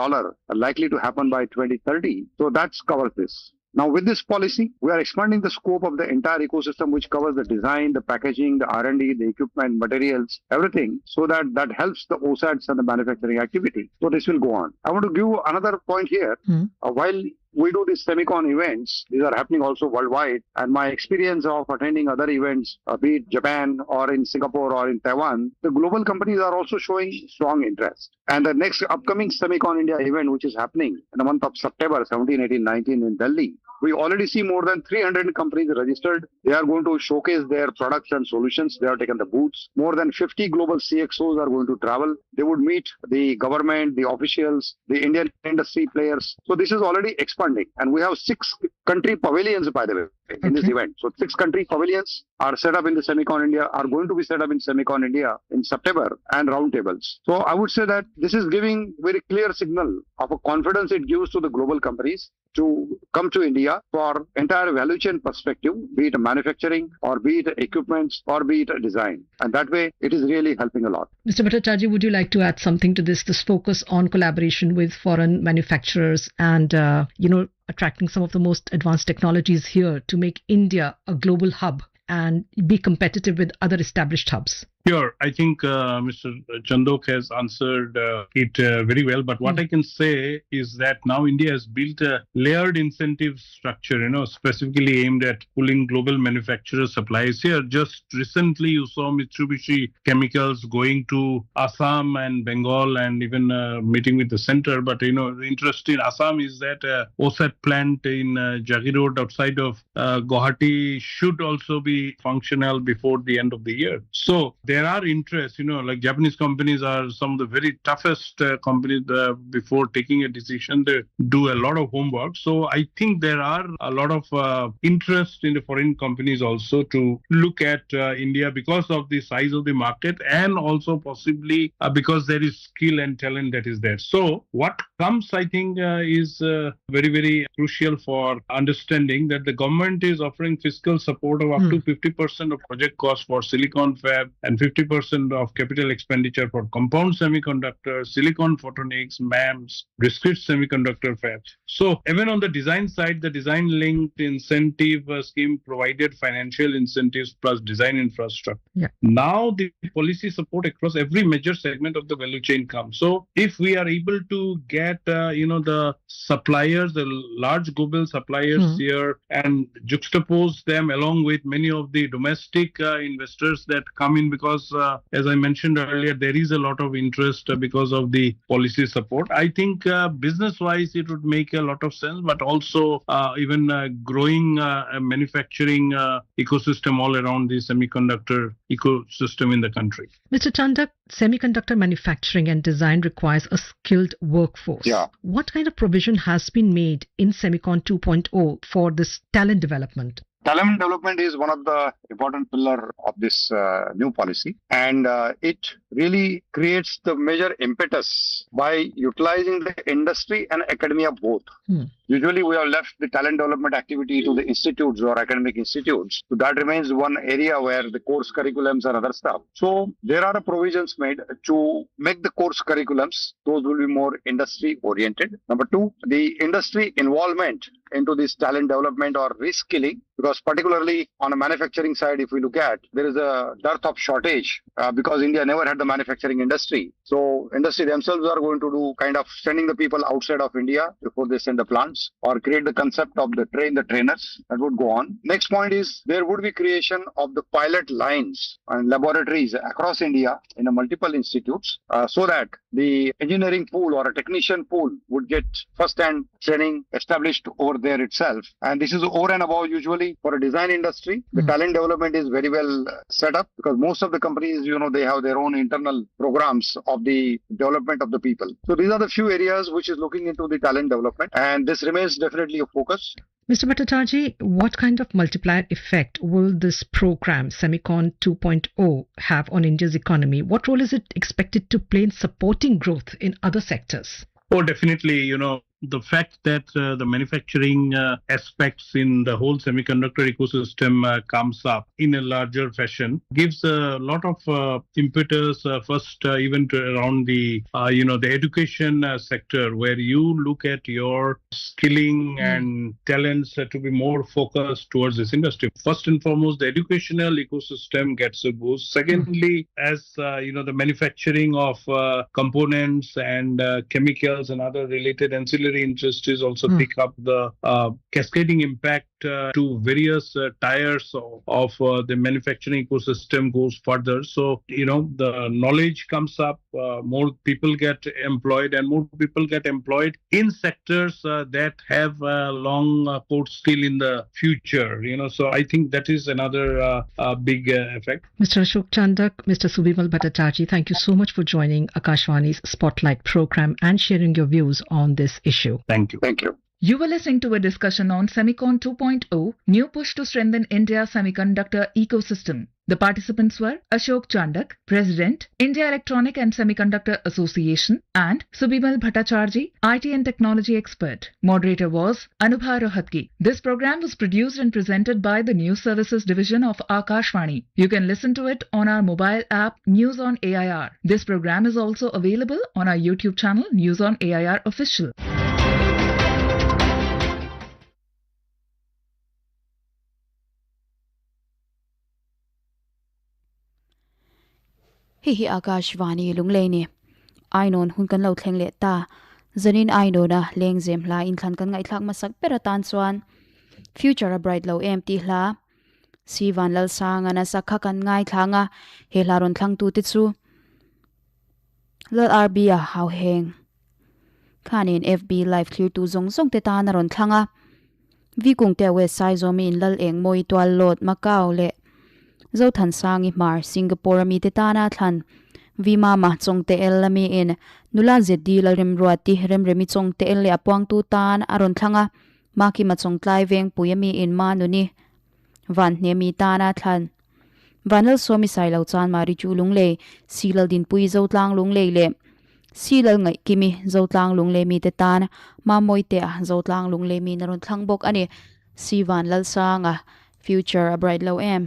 likely to happen by 2030. So that covers this. Now, with this policy, we are expanding the scope of the entire ecosystem, which covers the design, the packaging, the R&D, the equipment, materials, everything, so that helps the OSATs and the manufacturing activity. So this will go on. I want to give another point here. While we do these Semicon events, these are happening also worldwide, and my experience of attending other events, be it Japan or in Singapore or in Taiwan, the global companies are also showing strong interest. And the next upcoming Semicon India event, which is happening in the month of September 17, 18, 19 in Delhi, we already see more than 300 companies registered. They are going to showcase their products and solutions. They have taken the booths. More than 50 global CXOs are going to travel. They would meet the government, the officials, the Indian industry players. So this is already expanding. And we have 6 country pavilions, by the way, in this event. So 6 country pavilions are set up in the Semicon India, are going to be set up in Semicon India in September, and roundtables. So I would say that this is giving very clear signal of a confidence it gives to the global companies to come to India for entire value chain perspective, be it manufacturing or be it equipments or be it design. And that way, it is really helping a lot. Mr. Bhattacharjee, would you like to add something to this focus on collaboration with foreign manufacturers and, attracting some of the most advanced technologies here to make India a global hub and be competitive with other established hubs? Sure. I think Mr. Chandok has answered it very well. But what I can say is that now India has built a layered incentive structure, specifically aimed at pulling global manufacturer supplies here. Just recently, you saw Mitsubishi Chemicals going to Assam and Bengal and even meeting with the center. But, the interest in Assam is that OSAT plant in Jagi Road outside of Guwahati should also be functional before the end of the year. So there are interests, like Japanese companies are some of the very toughest companies before taking a decision. They do a lot of homework. So I think there are a lot of interest in the foreign companies also to look at India because of the size of the market and also possibly because there is skill and talent that is there. So what comes, I think, is very, very crucial for understanding that the government is offering fiscal support of up to 50% of project cost for silicon fab and 50% of capital expenditure for compound semiconductors, silicon photonics, MEMS, discrete semiconductor fabs. So even on the design side, the design-linked incentive scheme provided financial incentives plus design infrastructure. Yeah. Now the policy support across every major segment of the value chain comes. So if we are able to get, the suppliers, the large global suppliers here and juxtapose them along with many of the domestic investors that come in because, as I mentioned earlier, there is a lot of interest because of the policy support. I think business-wise, it would make a lot of sense, but also even growing manufacturing ecosystem all around the semiconductor ecosystem in the country. Mr. Chandak, semiconductor manufacturing and design requires a skilled workforce. Yeah. What kind of provision has been made in Semicon 2.0 for this talent development? Talent development is one of the important pillar of this new policy, and it really creates the major impetus by utilizing the industry and academia both. Usually we have left the talent development activity to the institutes or academic institutes. So that remains one area where the course curriculums and other stuff. So there are provisions made to make the course curriculums, those will be more industry oriented. Number two, the industry involvement into this talent development or reskilling, because particularly on the manufacturing side, if we look at, there is a dearth of shortage because India never had the manufacturing industry. So industry themselves are going to do kind of sending the people outside of India before they send the plants or create the concept of the trainers that would go on. Next point is there would be creation of the pilot lines and laboratories across India in a multiple institutes so that the engineering pool or a technician pool would get first-hand training established over there itself. And this is over and above usually for a design industry. The talent development is very well set up because most of the companies, they have their own internal programs of the development of the people. So these are the few areas which is looking into the talent development, and this remains definitely a focus. Mr. Bhattacharjee, what kind of multiplier effect will this program, Semicon 2.0, have on India's economy? What role is it expected to play in supporting growth in other sectors? Oh, definitely, the fact that the manufacturing aspects in the whole semiconductor ecosystem comes up in a larger fashion gives a lot of impetus first even to around the the education sector, where you look at your skilling and talents to be more focused towards this industry. First and foremost, the educational ecosystem gets a boost. Secondly, as the manufacturing of components and chemicals and other related ancillary industries also pick up the cascading impact to various tiers of the manufacturing ecosystem goes further. So, the knowledge comes up, more people get employed and more people get employed in sectors that have a long port skill in the future, So I think that is another big effect. Mr. Ashok Chandak, Mr. Subimal Bhattacharjee, thank you so much for joining Akashvani's Spotlight program and sharing your views on this issue. Thank you. Thank you. You were listening to a discussion on Semicon 2.0, new push to strengthen India's semiconductor ecosystem. The participants were Ashok Chandak, President, India Electronic and Semiconductor Association, and Subimal Bhattacharjee, IT and Technology Expert. Moderator was Anubha Rohatgi. This program was produced and presented by the News Services Division of Akashvani. You can listen to it on our mobile app News on AIR. This program is also available on our YouTube channel News on AIR Official. hi Akashvani Lunglei ni ainon hun kan lo thleng le ta zanin aino na leng zem hla in thlan kan ngai thlak masak pera tan chuan future a bright lo empty hla siwan lal sanga na sakha kan ngai thlanga he laron thlang tu ti chu lal arbia how heng khanin FB live clear tu zong zong te ta na ron thlanga vi kung te website zomi in lal eng moi twal lot Macau le zo than sangi mar Singapore mi te ta na thlan vi mama chong te el lami in nula zedi la rem ruati rem remi chong te el le apwang tu tan aron thlanga maki ma chong tlai veng puyami in manuni van ne mi ta na thlan vanal somi sai lo chan mari chu lunglei silal din pui zo tlang lunglei le silal ngai kimi zo tlang lunglei mi te tan ma moi te a zo tlang lunglei mi naron thlang bok ani siwan lal sanga future a bright low am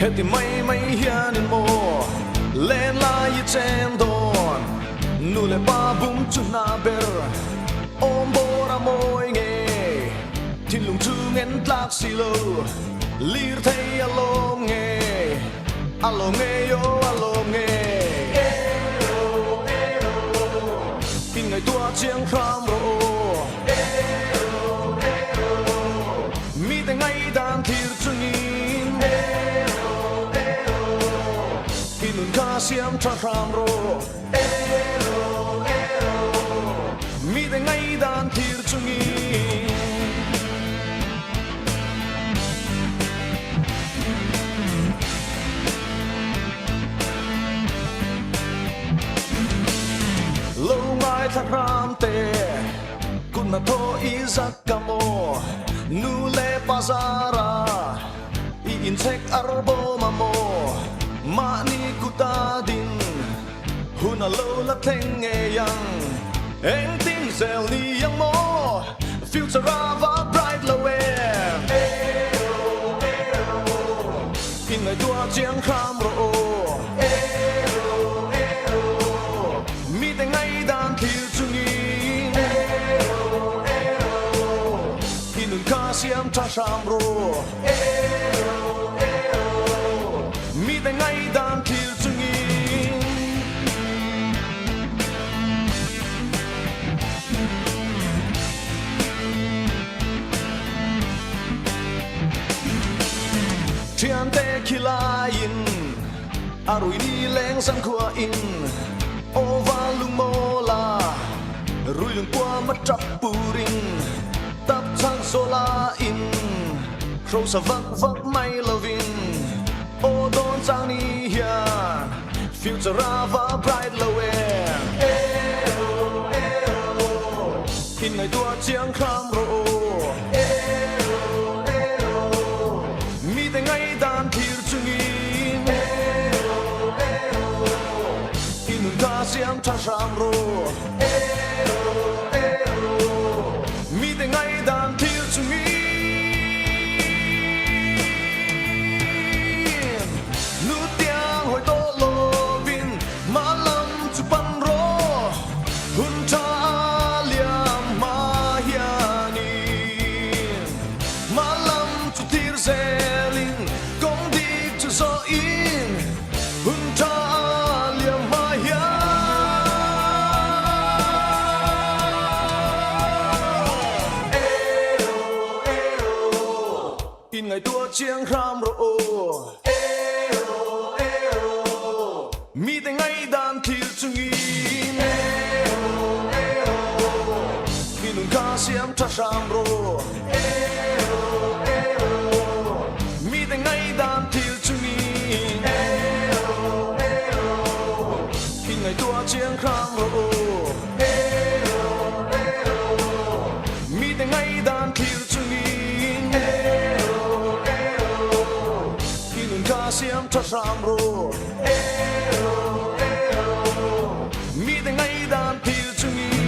Heti mai hianin mo len la yi chen don nu le pa bum chu na ber om bora moi nge tin lung chu ngen tlak si lo lir thei along nge yo along nge in ngai tua chiang kham ro mi te ngai dan thir chu ni siam tra ram ro mi de ngai dan thir chungi lo ngai tha ram te kun na tho izakamo nu le pasara I insek arbo mamo Mani kuta din Huna lo la theng e yang Eng tin sel ni yang mo Future of a bright low air In ngai tua chiang kham ro Mi te ngai dan thil chungi Inun ka siam tra sham ro Mi te ngai dan thil chungi Thian te khilain Arui ni leng san khua in Ova lung mola Rui lung qua mat trap purin Tap chang sola in Khro sa vak mai lovin O don chang ni hian Future of a bright low air In ngai tua chiang kham ro Mi te ngai dan thir chungi Inun ka siam tha sham ro Mi te ngai dan thir chungi Nu tiang hoi to lo vin ma lam chu pan ro hun cha liam ma hiani ma lam chu tir zelin kong dik chu so in hun cha liam ma hiani sang ro mi te ngai dan til chu mi khi ngày tua chiến khang ro mi te ngai dan til chu mi khi nun ka siam cha sang ro mi te ngai dan til chu mi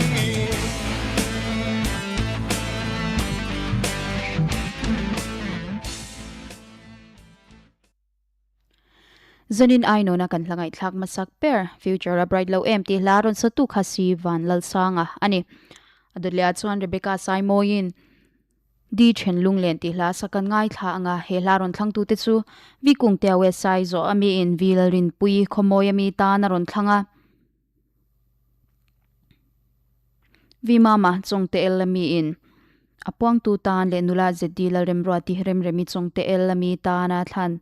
zanin aino na kan hlangai thlak masak per future a bright low empty laron sa tu khasi van lal sanga ani adulya chuan Rebecca Saimoin di chen lunglen ti hla sakan ngai thla anga he laron thlang tu te chu vi kung te we sai zo ami in vilarin pui khomoi ami ta na ron thlanga vi mama chong te el ami in apong tu tan le nula je di la rem ro ti rem remi chong te el ami ta na thlan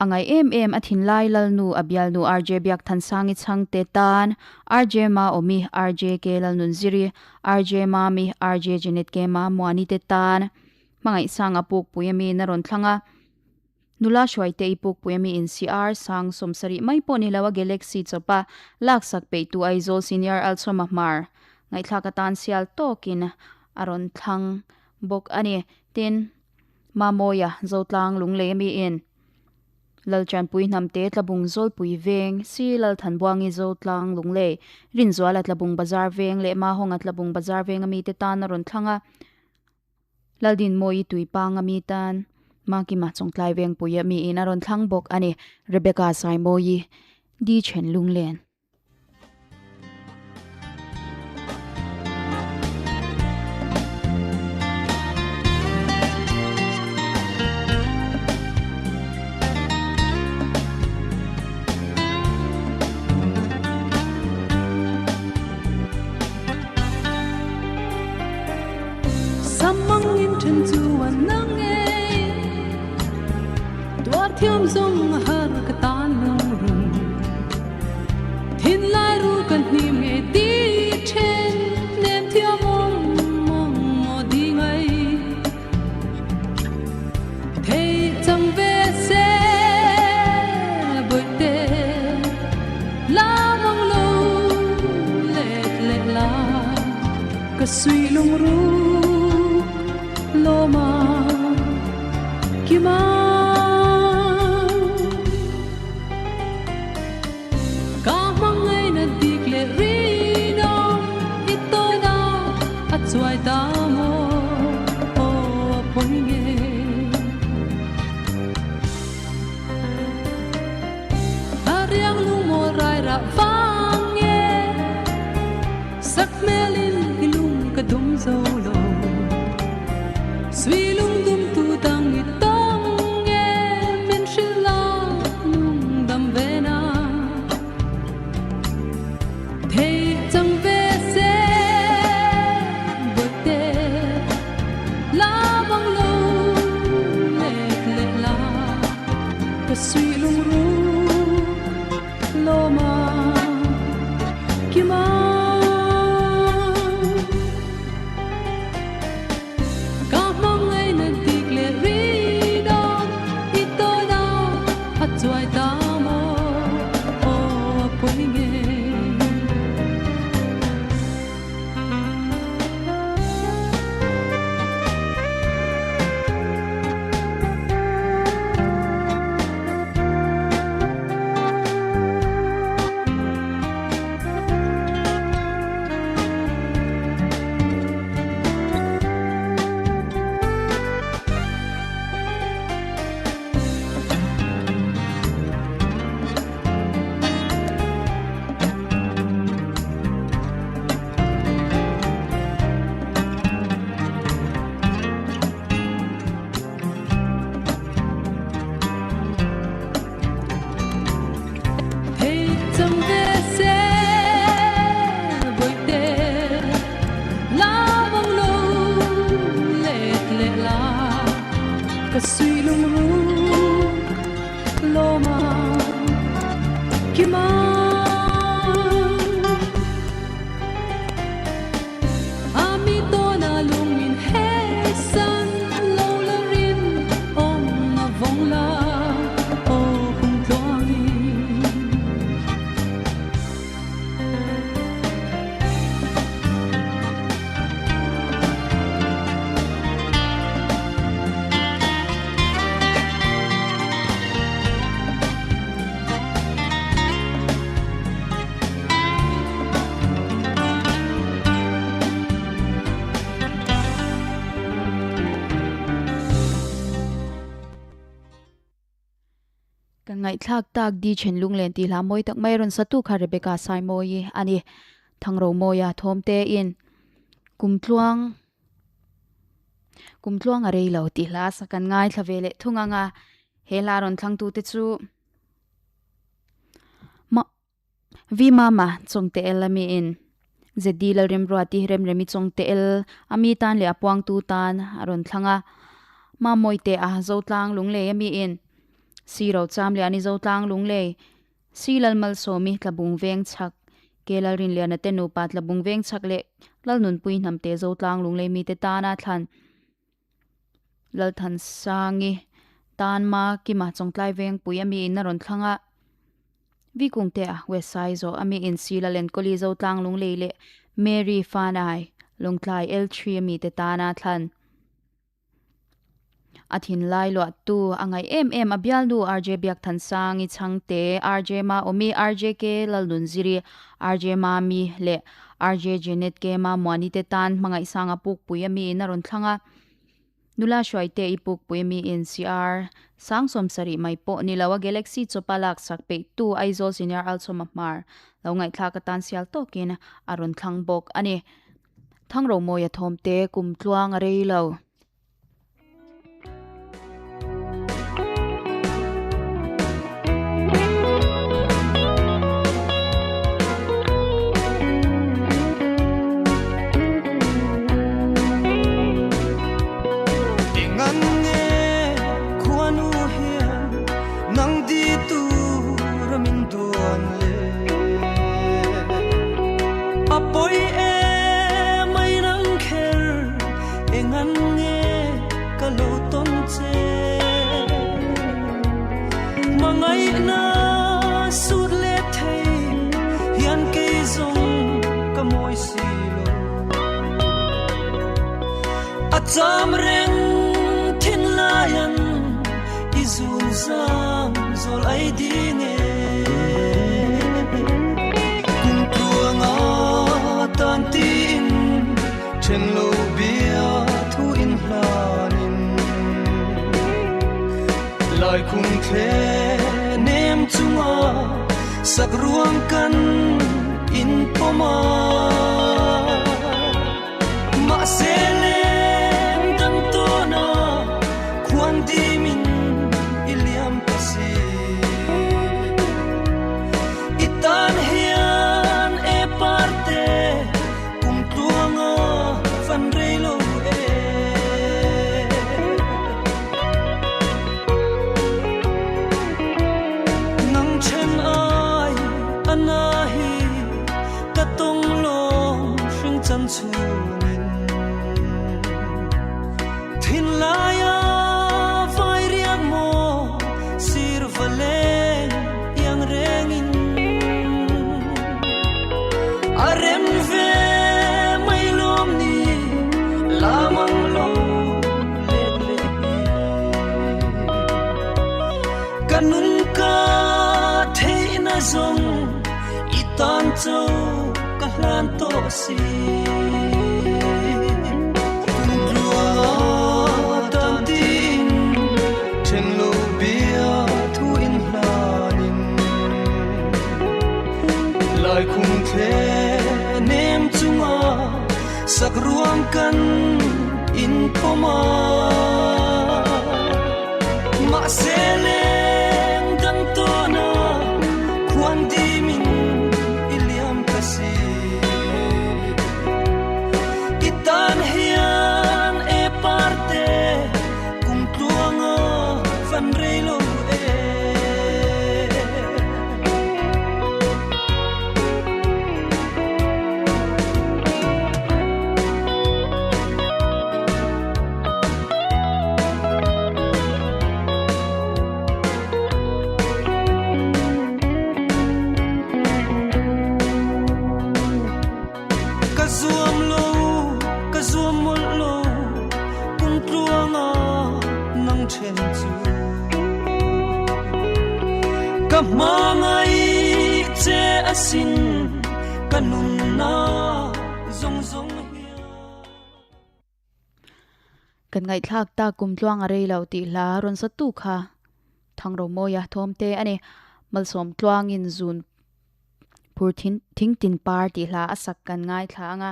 angai em athin lai lal nu abial nu RJ biak than sangi chang te tan RJ ma omi RJ ke lal nun ziri RJ ma mi RJ jenet ke ma mwani te tan mangai sanga puk puyami na ron thlanga nula shwai te ipuk puyami in CR sang somsari mai poni lawa galaxy chopa lak sak pe tu aizol senior also mahmar ngai thlaka tan sial tokin aron thlang bok ani tin mamoya zotlang lungle mi in lal chan pui nam te tlabung zol pui veng si lal than buangi zo tlang lungle rin zwala tlabung bazar veng le ma honga tlabung bazar veng ami te tan ron thlanga laldin moi tui pang ami tan ma ki ma chong tlai veng pui ami in ron thlang bok ani Rebecca Saimoi di chen lunglen chân chu nang e tua thiam zong har ka tan nong run thin lai ru kan ni me di chen nem thiam mong mong mo di ngai thei chang ve se boi te la mong lo le la ka sui lung ru loma kima kamang ai na dikle rino ito na at suai ta mo o poinge ariang lumo rai ra vange sak melin ilung kadum zolo Sui lung dum tu tang i tong e men shila lung dam ve na thei chang ve se bote la bang lo le la ka sui lung ru lo ma ki ma Chuai ta mo o poinge Sui lung ru loma kima kan ngai thak tak di chen lunglen ti la moi tak mai ron satu kha Rebecca sai moi ani thangro moya thomte in kumtluang a rei lo ti la sakan ngai thavele thunga nga hela ron thlang tu te chu ma vi mama chongte elami in zedi la rem ro ti rem remi chongte el ami tan le apwang tu tan aron thlanga ma moite a zo tlang lungle ami in si ro cham le ani zo tlang lungle si lalmal somi tlabung veng chak kelal rin le na te nu pat labung veng chak le lal nun pui nam te zo tlang lungle mi te ta na thlan lal than sangi tan ma ki ma chongtlai veng pui ami in na ron thlanga vi kung te a west side zo ami in si la len koli zo tlang lungle le Mary Fanai lungtlai L3 mi te ta na thlan athin lai lo tu angai abial du RJ biak than sang I changte RJ ma omi RJ ke lalun ziri RJ ma mi le RJ Janet ke ma mwani te tan mangai sanga puk puya mi na ron thlanga nula shwai te ipuk puya mi NCR sang som sari mai po ni lawa galaxy chopalak sakpe tu aizol senior also mamar law ngai thla ka tan sial to kin aron thlang bok ani thangro moya thomte kum tluang a rei lo Cham reng thin layan izun sam zol ai dinge kum tuanga tan tin chen lo bia thu in hlanin lai khung the nem chunga sak ruang kan in poma ma sele dimin iliam pasi itan hian e parte kum tuanga fan reilo e nang chen ai anahi katong long shing chan chu thin laya yang rengin arem ve mai lom ni lamang lo le kanun ka theina zong itan cho ka hlan to si khung the nem chunga sak ruang kan in poma ma seleng dang to na kwan di min iliam kasi itan hian e parte kum tuanga fan reilo mangai che asin kanun na zong zong kan ngai thak ta kum tluang a rei lo ti la ron satu kha thang ro moya thom te ani malsom tluang in zun pur thing tin party hla asak kan ngai thanga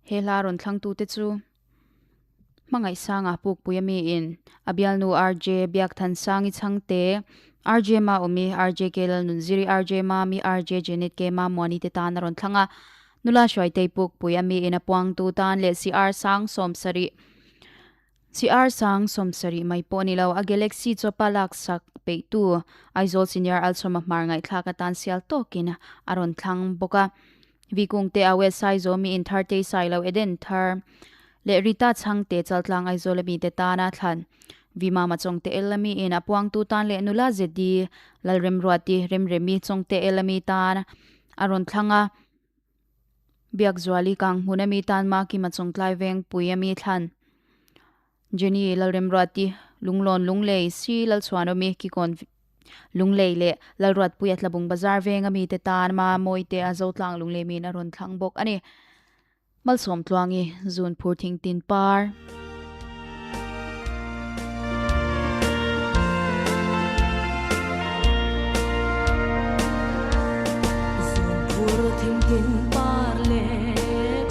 hela ron thlang tu te chu mangai sanga puk puyami in abial nu RJ biak than sangi changte RJ ma omi RJ kelal nunziri RJ ma mi RJ Janet ke ma moni te tan ron thlanga nula shwai te puk puyami in apwang tu tan le CR sang somsari CR sang somsari mai poni lo a galaxy chopalak sak pe tu aizol senior alsoma mar ngai thlaka tan sial tokin aron thlang boka vikung te awe sai zo mi in thar te sai lo eden thar le rita chang te chaltlang aizol mi te ta na thlan vima ma chong te elami in apwang tu tan le nula zedi lalrem ruati remremi chong te elami tan aron thlanga biak zwali kang hunami tan ma ki ma chong tlai veng puyami thlan Jenny lalrem ruati lunglon lunglei si lal chwano mi ki kon lunglei le lalruat puyat labung bazar veng ami te tan ma moite azo tlang lunglei mi na ron thlang bok ani malsom tluangi zun phur thing tin par zun phur thing tin par le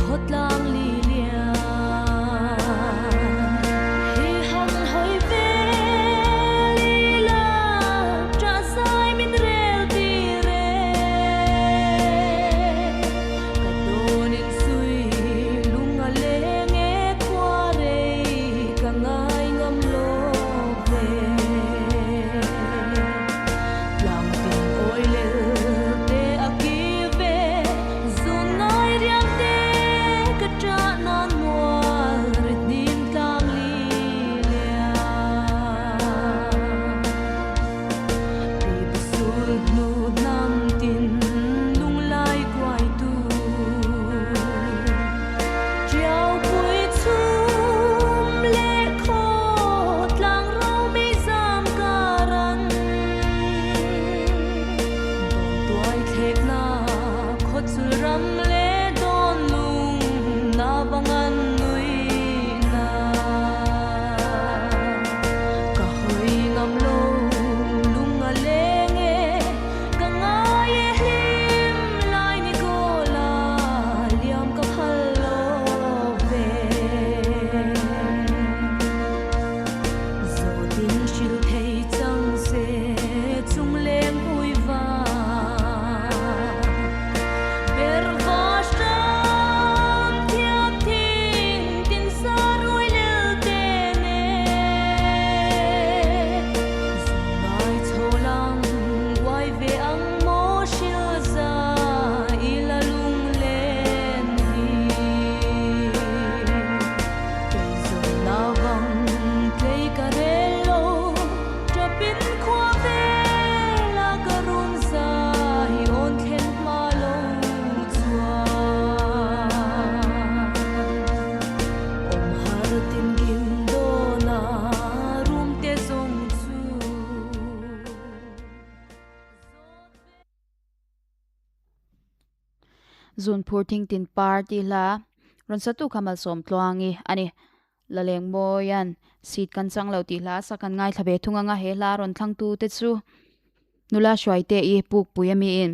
khotlang li lia hi hang hoi ve li la tra sai min rel ti re kadonin sui lunga le nge kwa re ka ngai ngam lo ve lang tin oi le te akive zun ngai riam te ka tra nan mo rit nin tang li lia pi sul nu nam tin lung lai kwai tu chiao pui chum le kho tlang ro mi zam karan don tuai thek na khot sul ram le don lung na bangan nui na ka hoi ngam lo lung a le nge ka ngai e him lai ni ko la liam ka phal lo ve zo tin shil thei chang se chung lem hui va ber va sham thia thing tin sa roi le te ne zungai cholang wai ve ang mo shil za ila lung len hi Cây dầu lao vòng cây cà rê lô tra pin khoa ve la karun sa hi on khen ma lo chua om har tin kim do na rum te zong chu zun phur thing tin party la ron satu kamal som tluangi ani laleng moyan sit kan chang lo ti hla sakan ngai thabe thunga nga he la ron thlang tu te chu nula shwai te I puk puyami in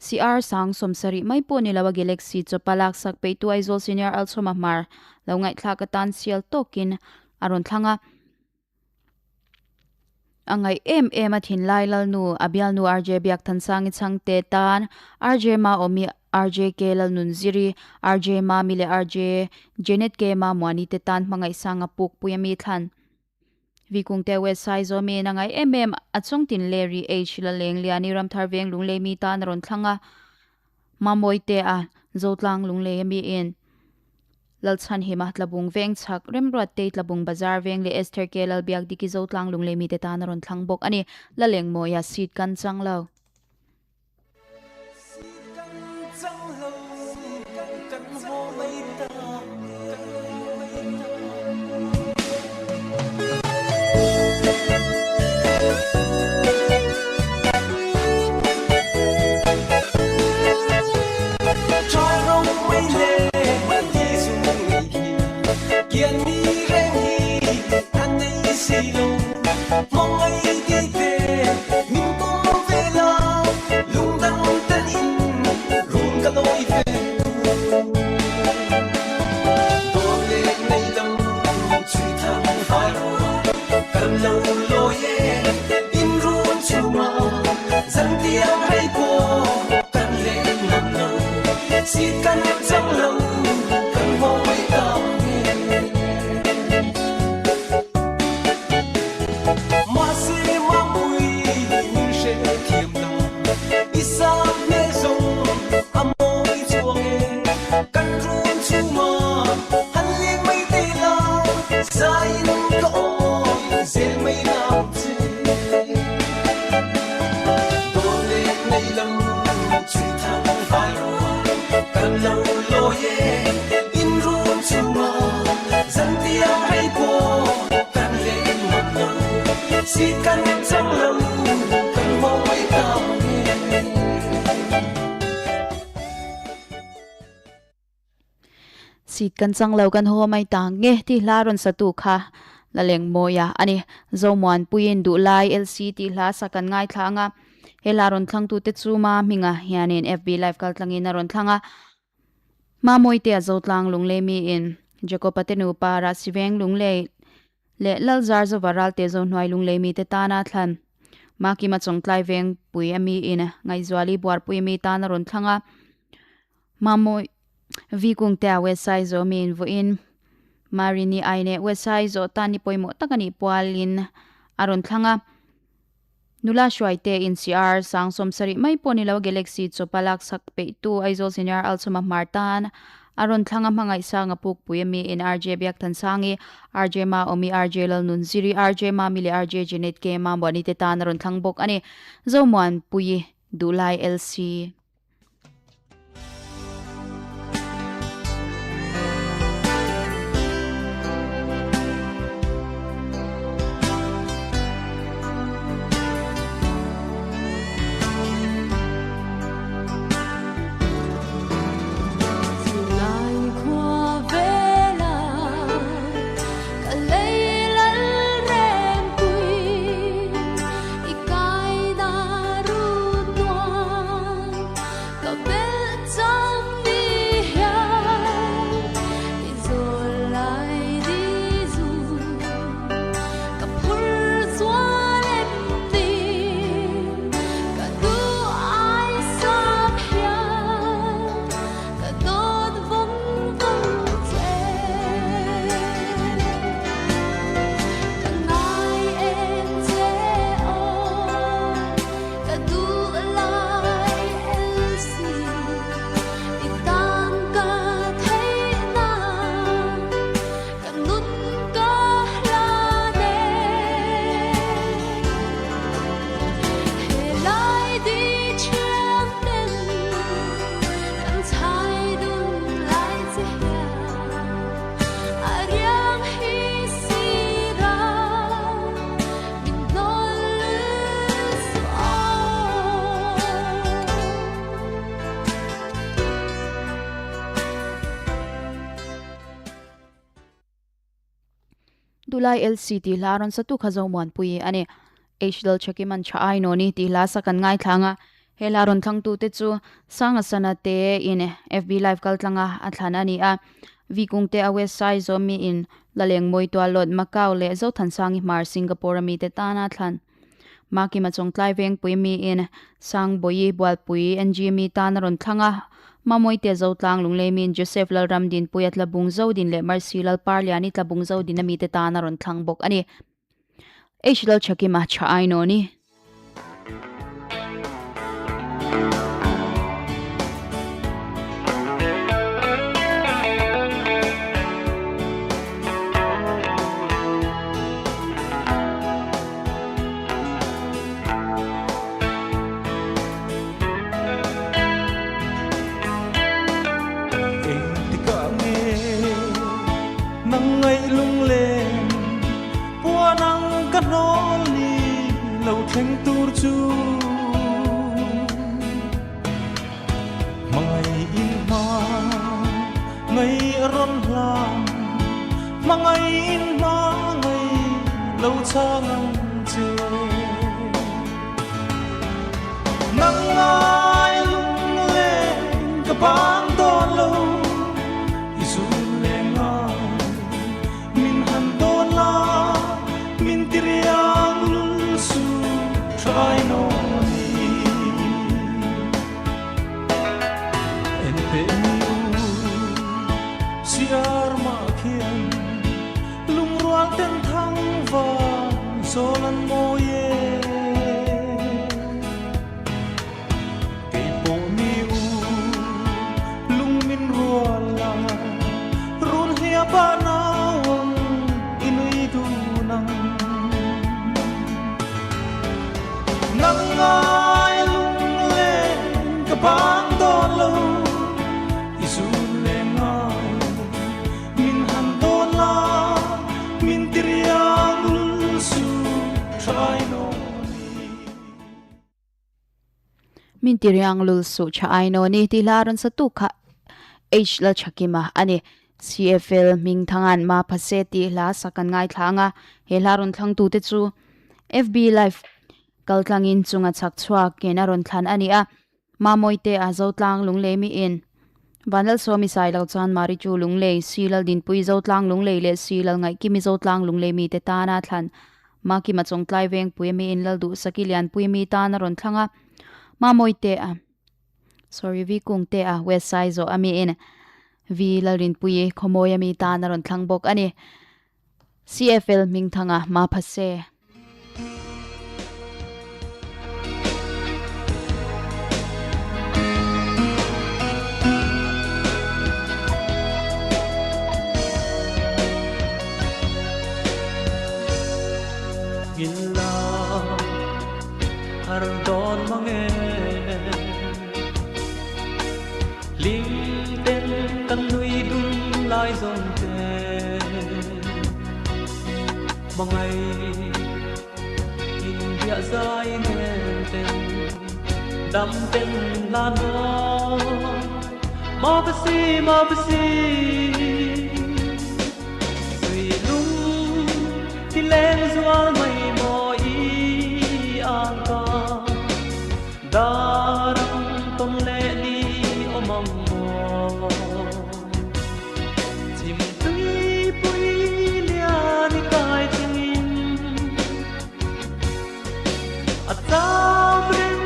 CR sang somsari mai poni lawa galaxy chopalak sak pe tu aizol senior alsoma mar lo ngai thlaka tan sial tokin aron thlanga angai em a thin lai lal nu abial nu RJ biak than sangi changte tan RJ ma omi RJ kelal nunziri RJ ma mi le RJ Janet ke ma mwani te tan mangai sanga puk puyami thlan vikung te website zo me nangai achong tin Larry H la leng liani ram thar veng lungle mi tan ron thlanga ma moite a zotlang lungle mi in lalchan hima tlabung veng chak remrat te tlabung bazar veng le Esther kelal biak diki zotlang lungle mi te tan ron thlang bok ani la leng mo ya sit kan chang lo Kian ni reng hi an nei silo mong ai đi về min bom về la lung đăng tân in rung cả lối về tôi lên nay lâu truy thăng phải cần lâu lối in rung chiều màu dân tiếng hay cô cần lên ngầm lâu xin cần trăng lâu cần vội tao Sit kan chang lo kan ho mai tang nge ti laron sa tu kha la leng moya ani zomuan puin du lai lc ti la sa kan ngai thanga he laron thlang tu te chuma minga hianin fb live kal tlangin naron thanga ma moi te zotlang lunglei mi in jekopatenu para siveng lunglei le lalzar zo varal te zo noi lunglei mi te tana thlan ma ki ma chong tlai veng pui ami in ngai zwali buar pui mi ta naron thanga ma moi vi kung te website zo min vo in marini aine website zo tani poimo takani pualin aron thanga nula shwai te in cr sang somsari mai ponilo galaxy chopalak sak pe tu aizol senior alsoma martan aron thanga mangai sanga puk puyami in rj byak than sangi rj ma omi rj lal nun ziri rj ma mili rj jenet ke ma boni te tan aron thang bok ani zomwan puyi dulai lc Dulai LCT laron sa tu khazomwan pui ani hdl chakiman chaai no ni ti la sa kan ngai thlanga he laron thlang tu te chu sanga sana te in fb live kal tlanga athlana ni a vikung te awe sai zo mi in laleng moi to lot macau le zo than sangi mar singapore mi te tana thlan maki ma chong tlai veng pui mi in sang boi bwal pui ngmi tan ron thlanga mamoi te zo tlang lunglei min joseph lalram din puyat la bung zo din le marsilal parliani tla bung zo din mi te tana ron thlang bok ani hdl chakima chaai no ni Thanh tur chu mangai in ma ngai ron lam mangai in ma ngai lâu cho ngăn chưa nắng ai lung lên cả băng đón lâu dù lên ngài min hàn đón la min tiriang lung su try no siar makhian lung ruang ten thang va solan moye kei po mi u lung min ruala run hia pa nawang inui du nang ai lung lên ka bang don lo min tiriang lul su cha aino ni tilaron sa tukha h la chakima ani CFL ming thangan ma phaseti la sakan ngai thlanga helaron thlang tu te chu FB live kaltlangin chunga chak chua kenaron thlan ani a ma moite a zotlang lunglei mi in banal somi sai lo chan mari chu lunglei silal din pui zotlang lunglei le silal ngai kimi zotlang lunglei mi te ta na thlan ma ki ma chong tlai veng pui mi in lal du sakilian pui mi ta na ron thlanga ma moite a sorry vi kung te a west side zo ami in vi lalrin pui khomoy ami ta na ron thlang bok ani CFL ming thanga ma phase gila har don mange ling ten kan nui dun lai zon te mangai in dia zai nen ten dam ten la no ma basi sui lung ti len zual mai darang tom le ni omang mo chim tui pui lia ni kai ching at tam rin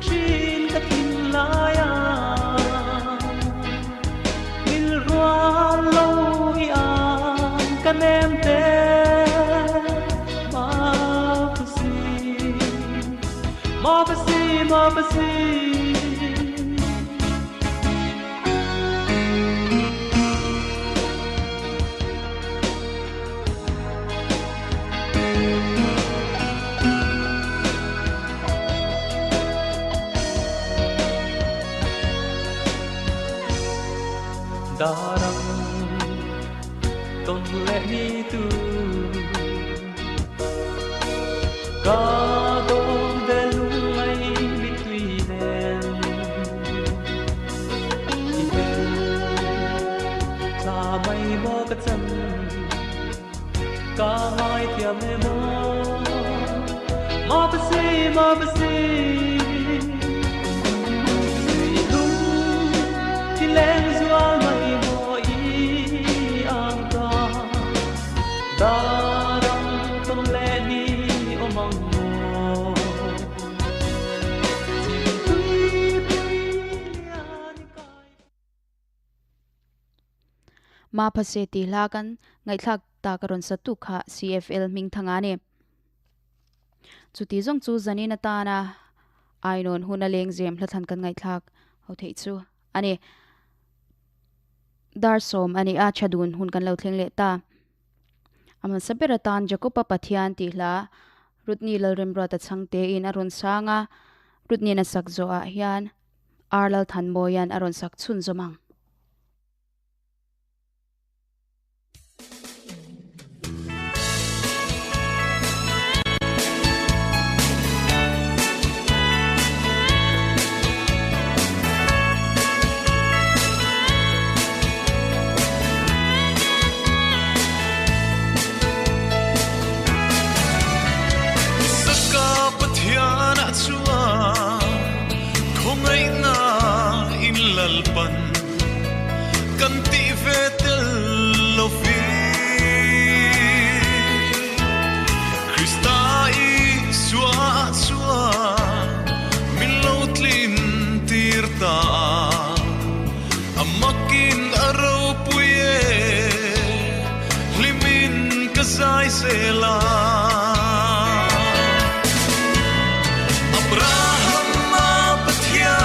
chin ka tin la ya mil ruan lo hi an kan em te ma basi darang ton le ni tu ka ka ngai thiam me mo ma basi lung ti leng zua mai mo i ang ka darang tom le ni omang mo ma phaseti lakan ngai thak ta karon satu kha CFL ming thangane chuti jong chu zanina ta na ainon huna leng jem hlathan kan ngai thak ho thei chu ani dar som ani a chadun hun kan lo thleng le ta aman sabera tan jakopa pathian ti hla rutni lalrem ra ta changte in aron sanga rutni na sakzo a hian arlal than moyan aron sak chun zomang zai zela Abraham ma pathia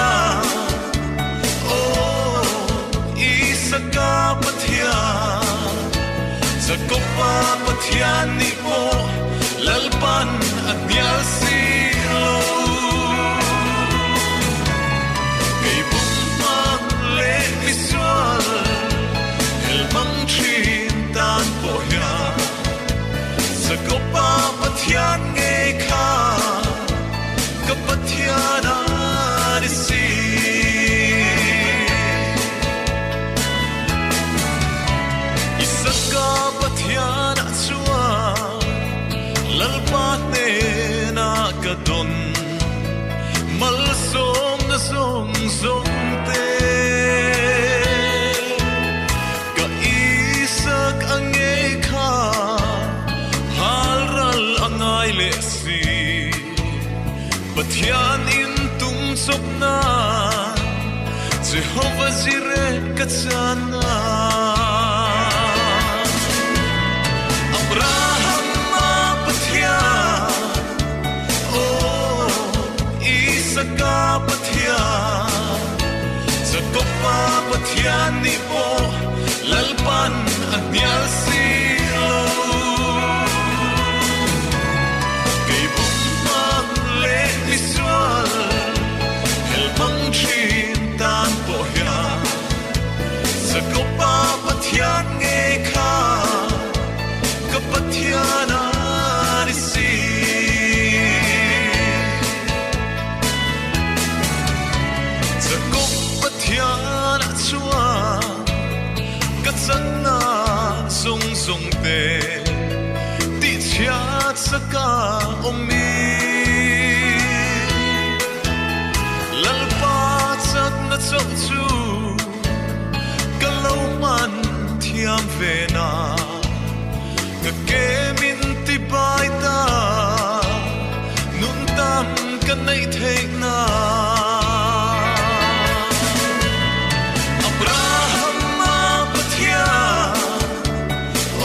oh Isaka pathia Zakopa pathia ni po lalpan at yasilo kay bumang le visual helmang chintan po ya Zakopa pathia ngay ka kapathia na risi Isaka pathia na chua lalpat ne na kadon malsom na song song te ka isak ange kha halral angai le si pathian in tum sop na Jehovah Jireh katsana Abraham pathia oh Isaka pathia Zakopa pathia ni po lalpan at yasilo kay bumang le visual helmang chintan po ya Zakopa pathia ngay ka kapathia na risi Zakop pathia na chua katsan na song song te ti chiat saka omi lalpa chak na chok chu kalau man thiam ve na Kemin ti bai ta nun tam kan nei thek na Abraham ma pathia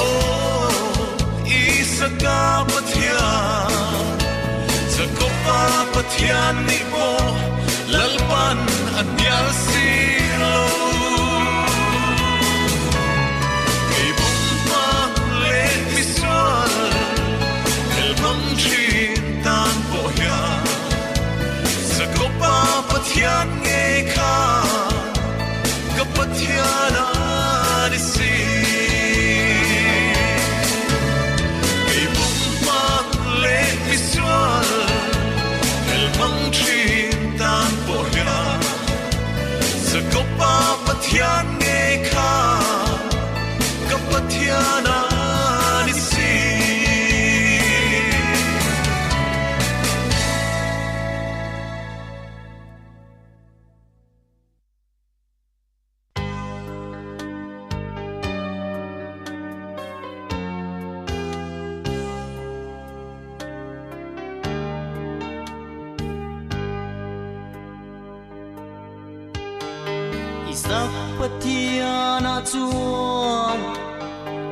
oh Isaka pathia Zakopa pathia ni po lalpan at yasilo chintan po ya Zakopa pathia ngay ka kapathia na risi kay bumang le visual helmang chintan po ya Zakopa pathia ngay ka kapathia na risi Isak pathia na chuan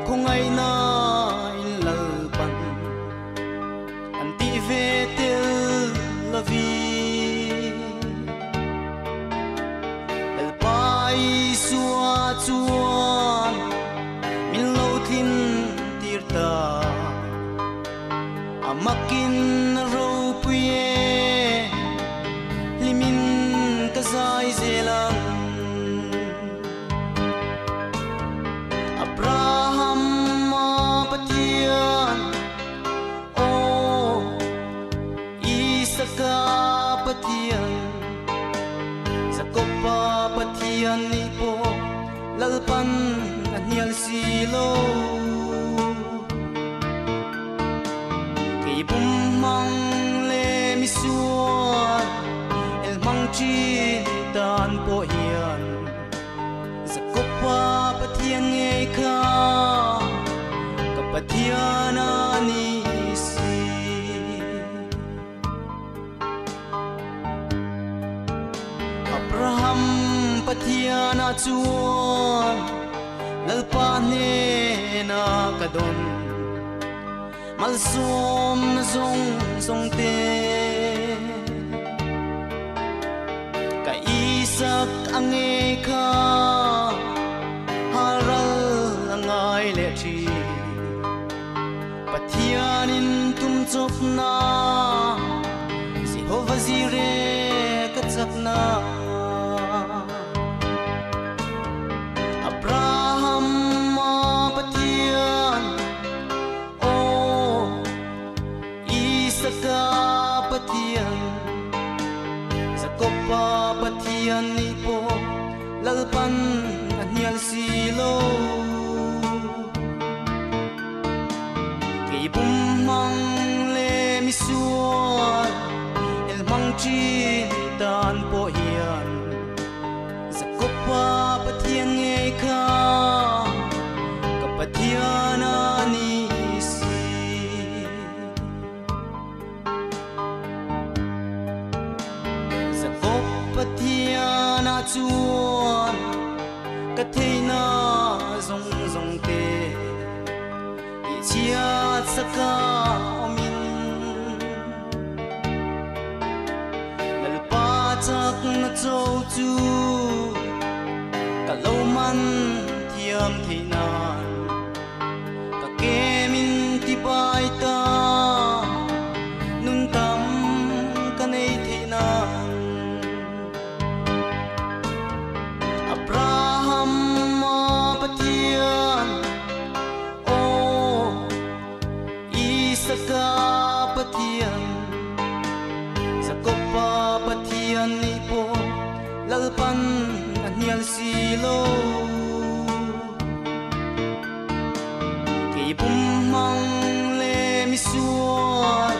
khong ai na in lalpan anti ve tel lavi el pai suwa chuan min lo thin tirta amakin ro puye limin kazai zelang Abraham pathian oh Isaka pathian Zakopa pathian ni po lalpan at niyal silo kay bumang le misuan el mang chintan po yan Zakopa pathian ngay ka kapathia na ni si Abraham pathian na chuan lalpa ne na kadon mal som zong zong te ka isak ange kha haral angai le thi pathianin tum chop na Jehovah Jireh ka chak na Abraham ma pathian o Isaka pathian Jacob pathian ni po lalpan anyal silo kay bumang le misuan el mang chin tan po hian Jacob pathian nge kha kapathian ani si Jacob pathian a chuan ka theina zong zong te i chia saka omin lal pa chak na chou chu ka lo man thiam theinan ka kemin ti pai ta nun tam ka nei theinan Abraham ma pathian o Isaka pathian Jacob pathian ni po lalpan anyal silo kay bumang le misuan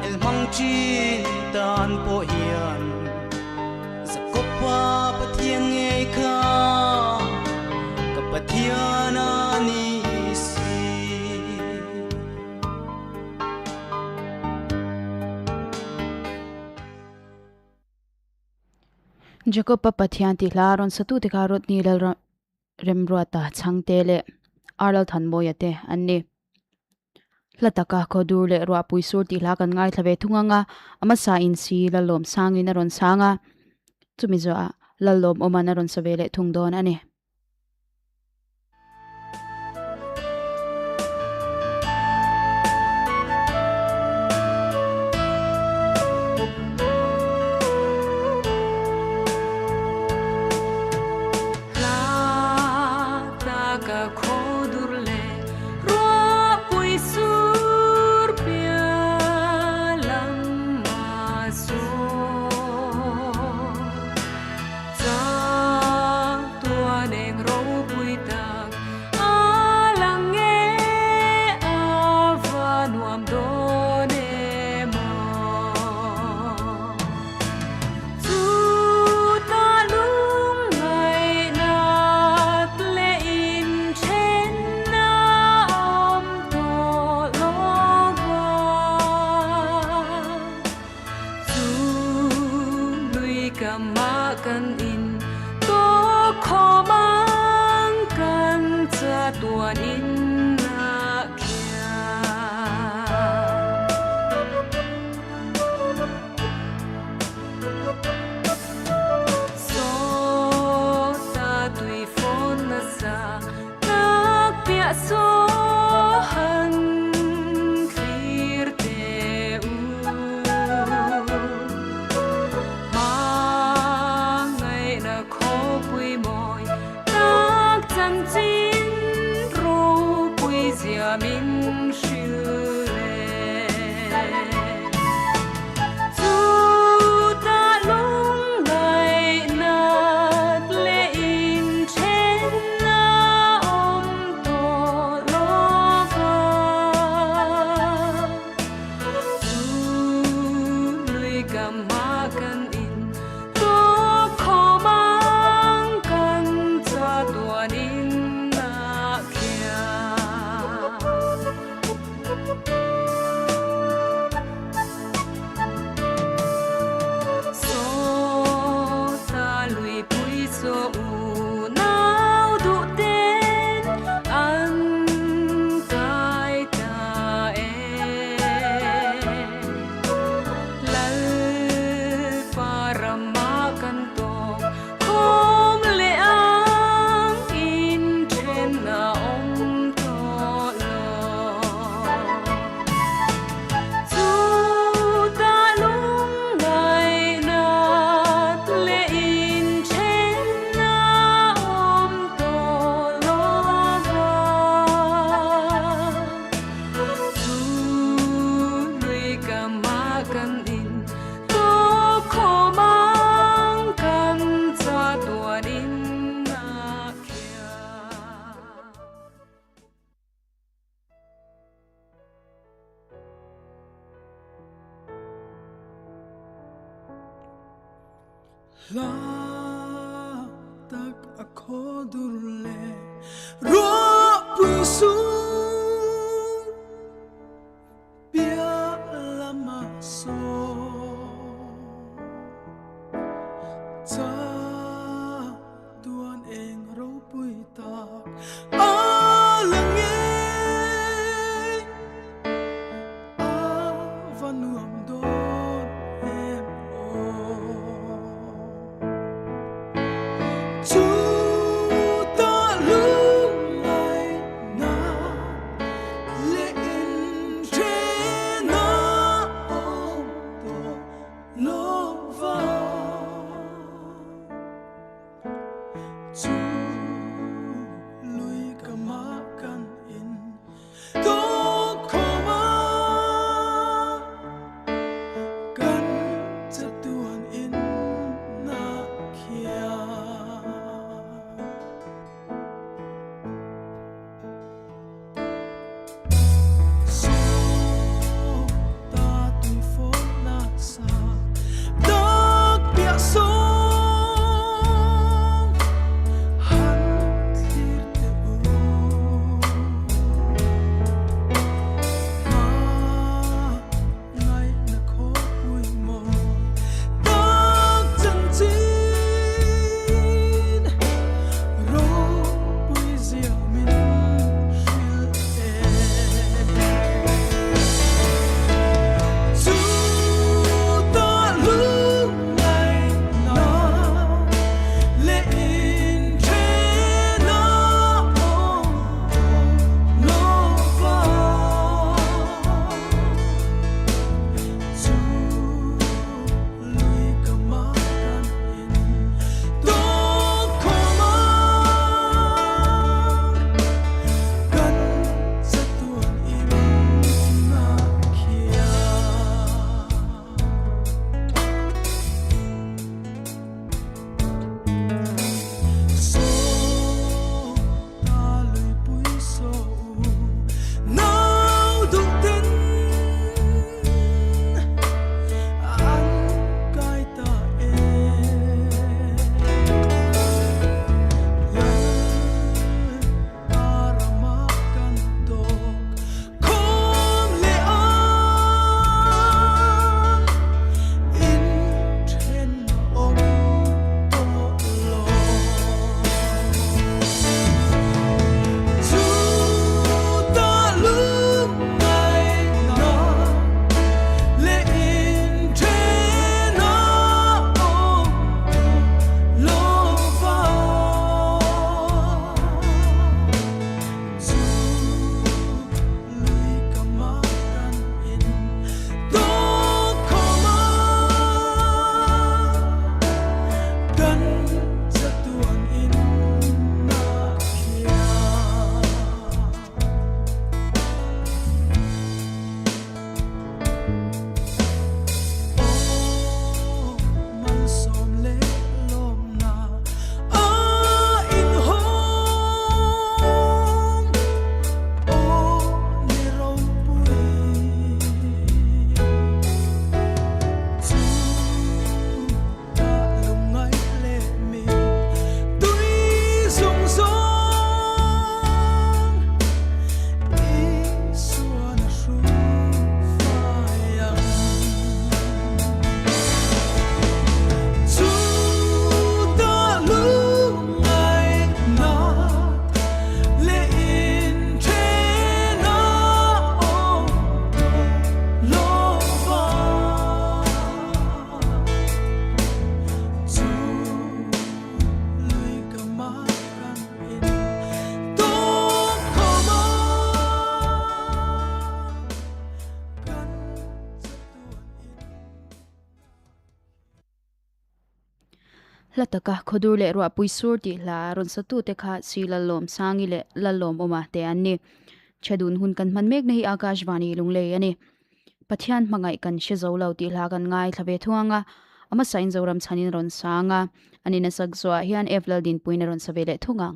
el mang chin tan po hian Jacob pathian nge kha kapathian ani si Jacob pathian ti laron satu te karot ni lal remruata changte le arlal than moyate anni lataka khodur le ro puisur ti lakan ngai thlabe thunganga ama sa in si lalom sangin ron sanga chumi zo a lalom omana ron savele thungdon ani la tak ako durle ro puso pia lama so ta tuan eng ro pui tak alang vanuam don em chu ta lunglei na le in tre na om to lova chu lui kamakan in to koma kan chatuan in na khia so ta tui fo na sa dak pia so han thir te u ma ngai na kho pui mo dak chan chin ro pui zia min shil e chu ta lunglei na le in tre na om lova chu lui kamakan in to koma kan chatuan in na khia so ta lui pui so nau du tin an kai ta e arama kan tok khom le an in then om to lo chu ta lunglei na le in then na om lova chu lui kamakan in to koma kan chatuan in na khia man som le lom na a in hong o ni ro pui chu ta lungai le mi tui song song i suan shu fayang chu ta lunglei na le in tre na om lova chu lui kamakan in to koma kan chatuan in lataka khodur le ro pui sur ti la ron satu te kha si lalom sangi le lalom oma te anni chadun hun kan man mek nei akashvani lunglei ani pathian mangai kan she zo lo ti la kan ngai thlabe thuanga ama sain zoram chanin ron sanga ani na sak zwa hian evlal din puina ron savele thunga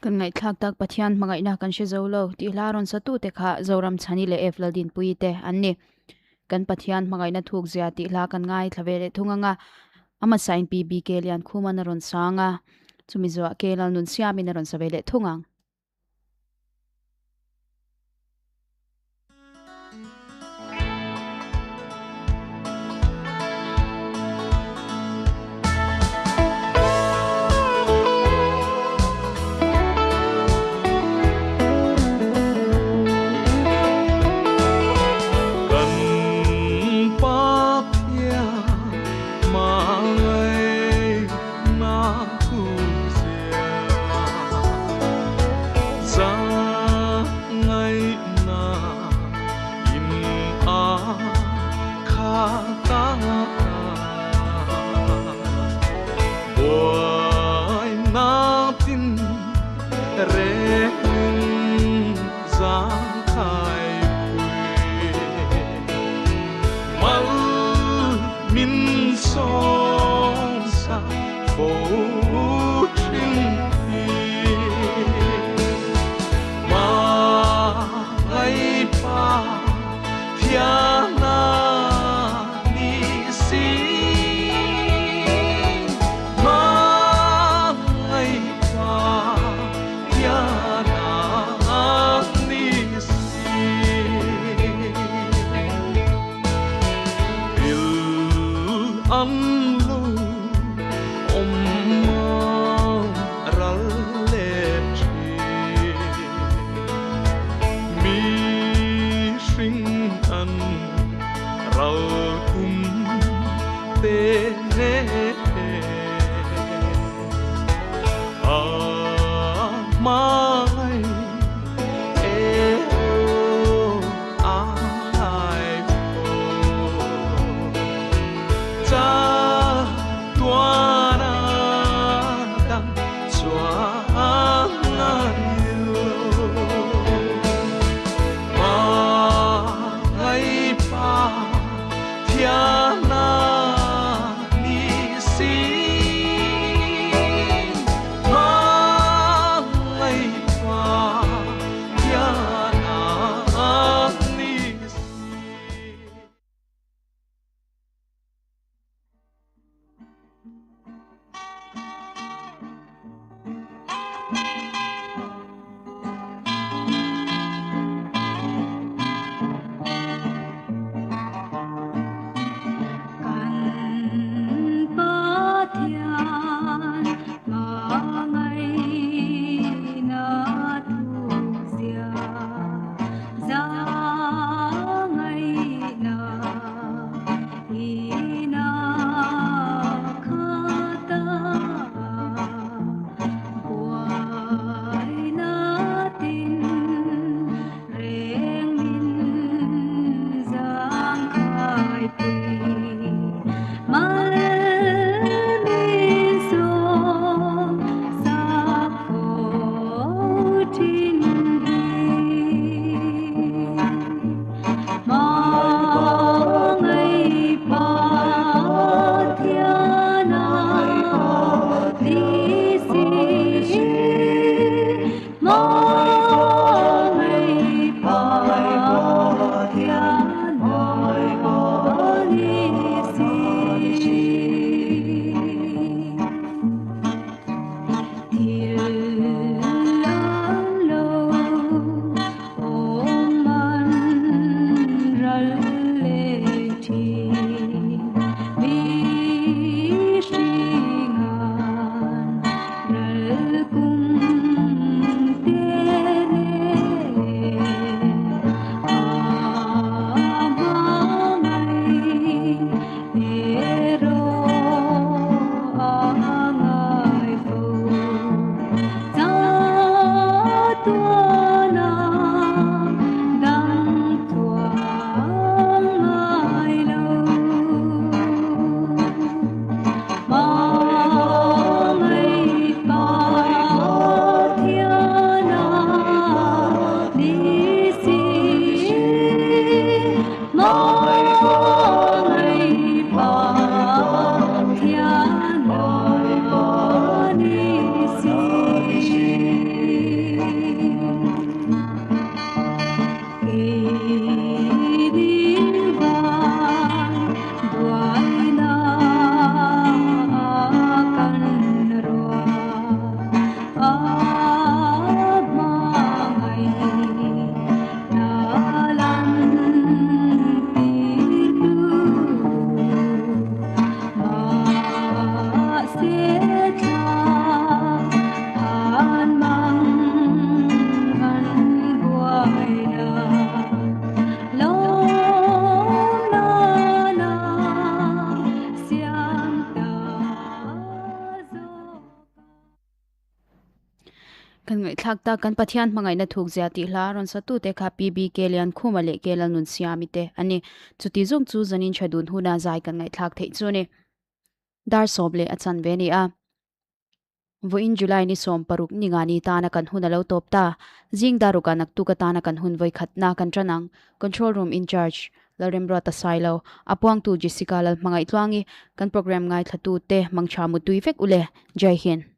kan ngai thak tak pathian mangai na kan she zolo ti laron satu te kha zoram chani le efladin puite anni kan pathian mangai na thuk zia ti la kan ngai thavele thunganga ama sign pi bi ke lian khumana ron sanga chumi zo ke lal nun siami na ron savele thungang ngai thak ta kan pathian mangai na thuk zia ti hla ron satu te kha pb kelian khumale kelal nun siami te ani chuti zong chu zanin chadun huna zai kan ngai thak thei chu ni dar soble achan ve ni a vo in july ni som paruk ni ngani ta na kan huna lo top ta jing daru ka nak tu ka ta na kan hun voi khat na kan tranang control room in charge larem rota silo apwang tu jessica lal mangai twangi kan program ngai thatu te mangcha mu tuifek ule jai hind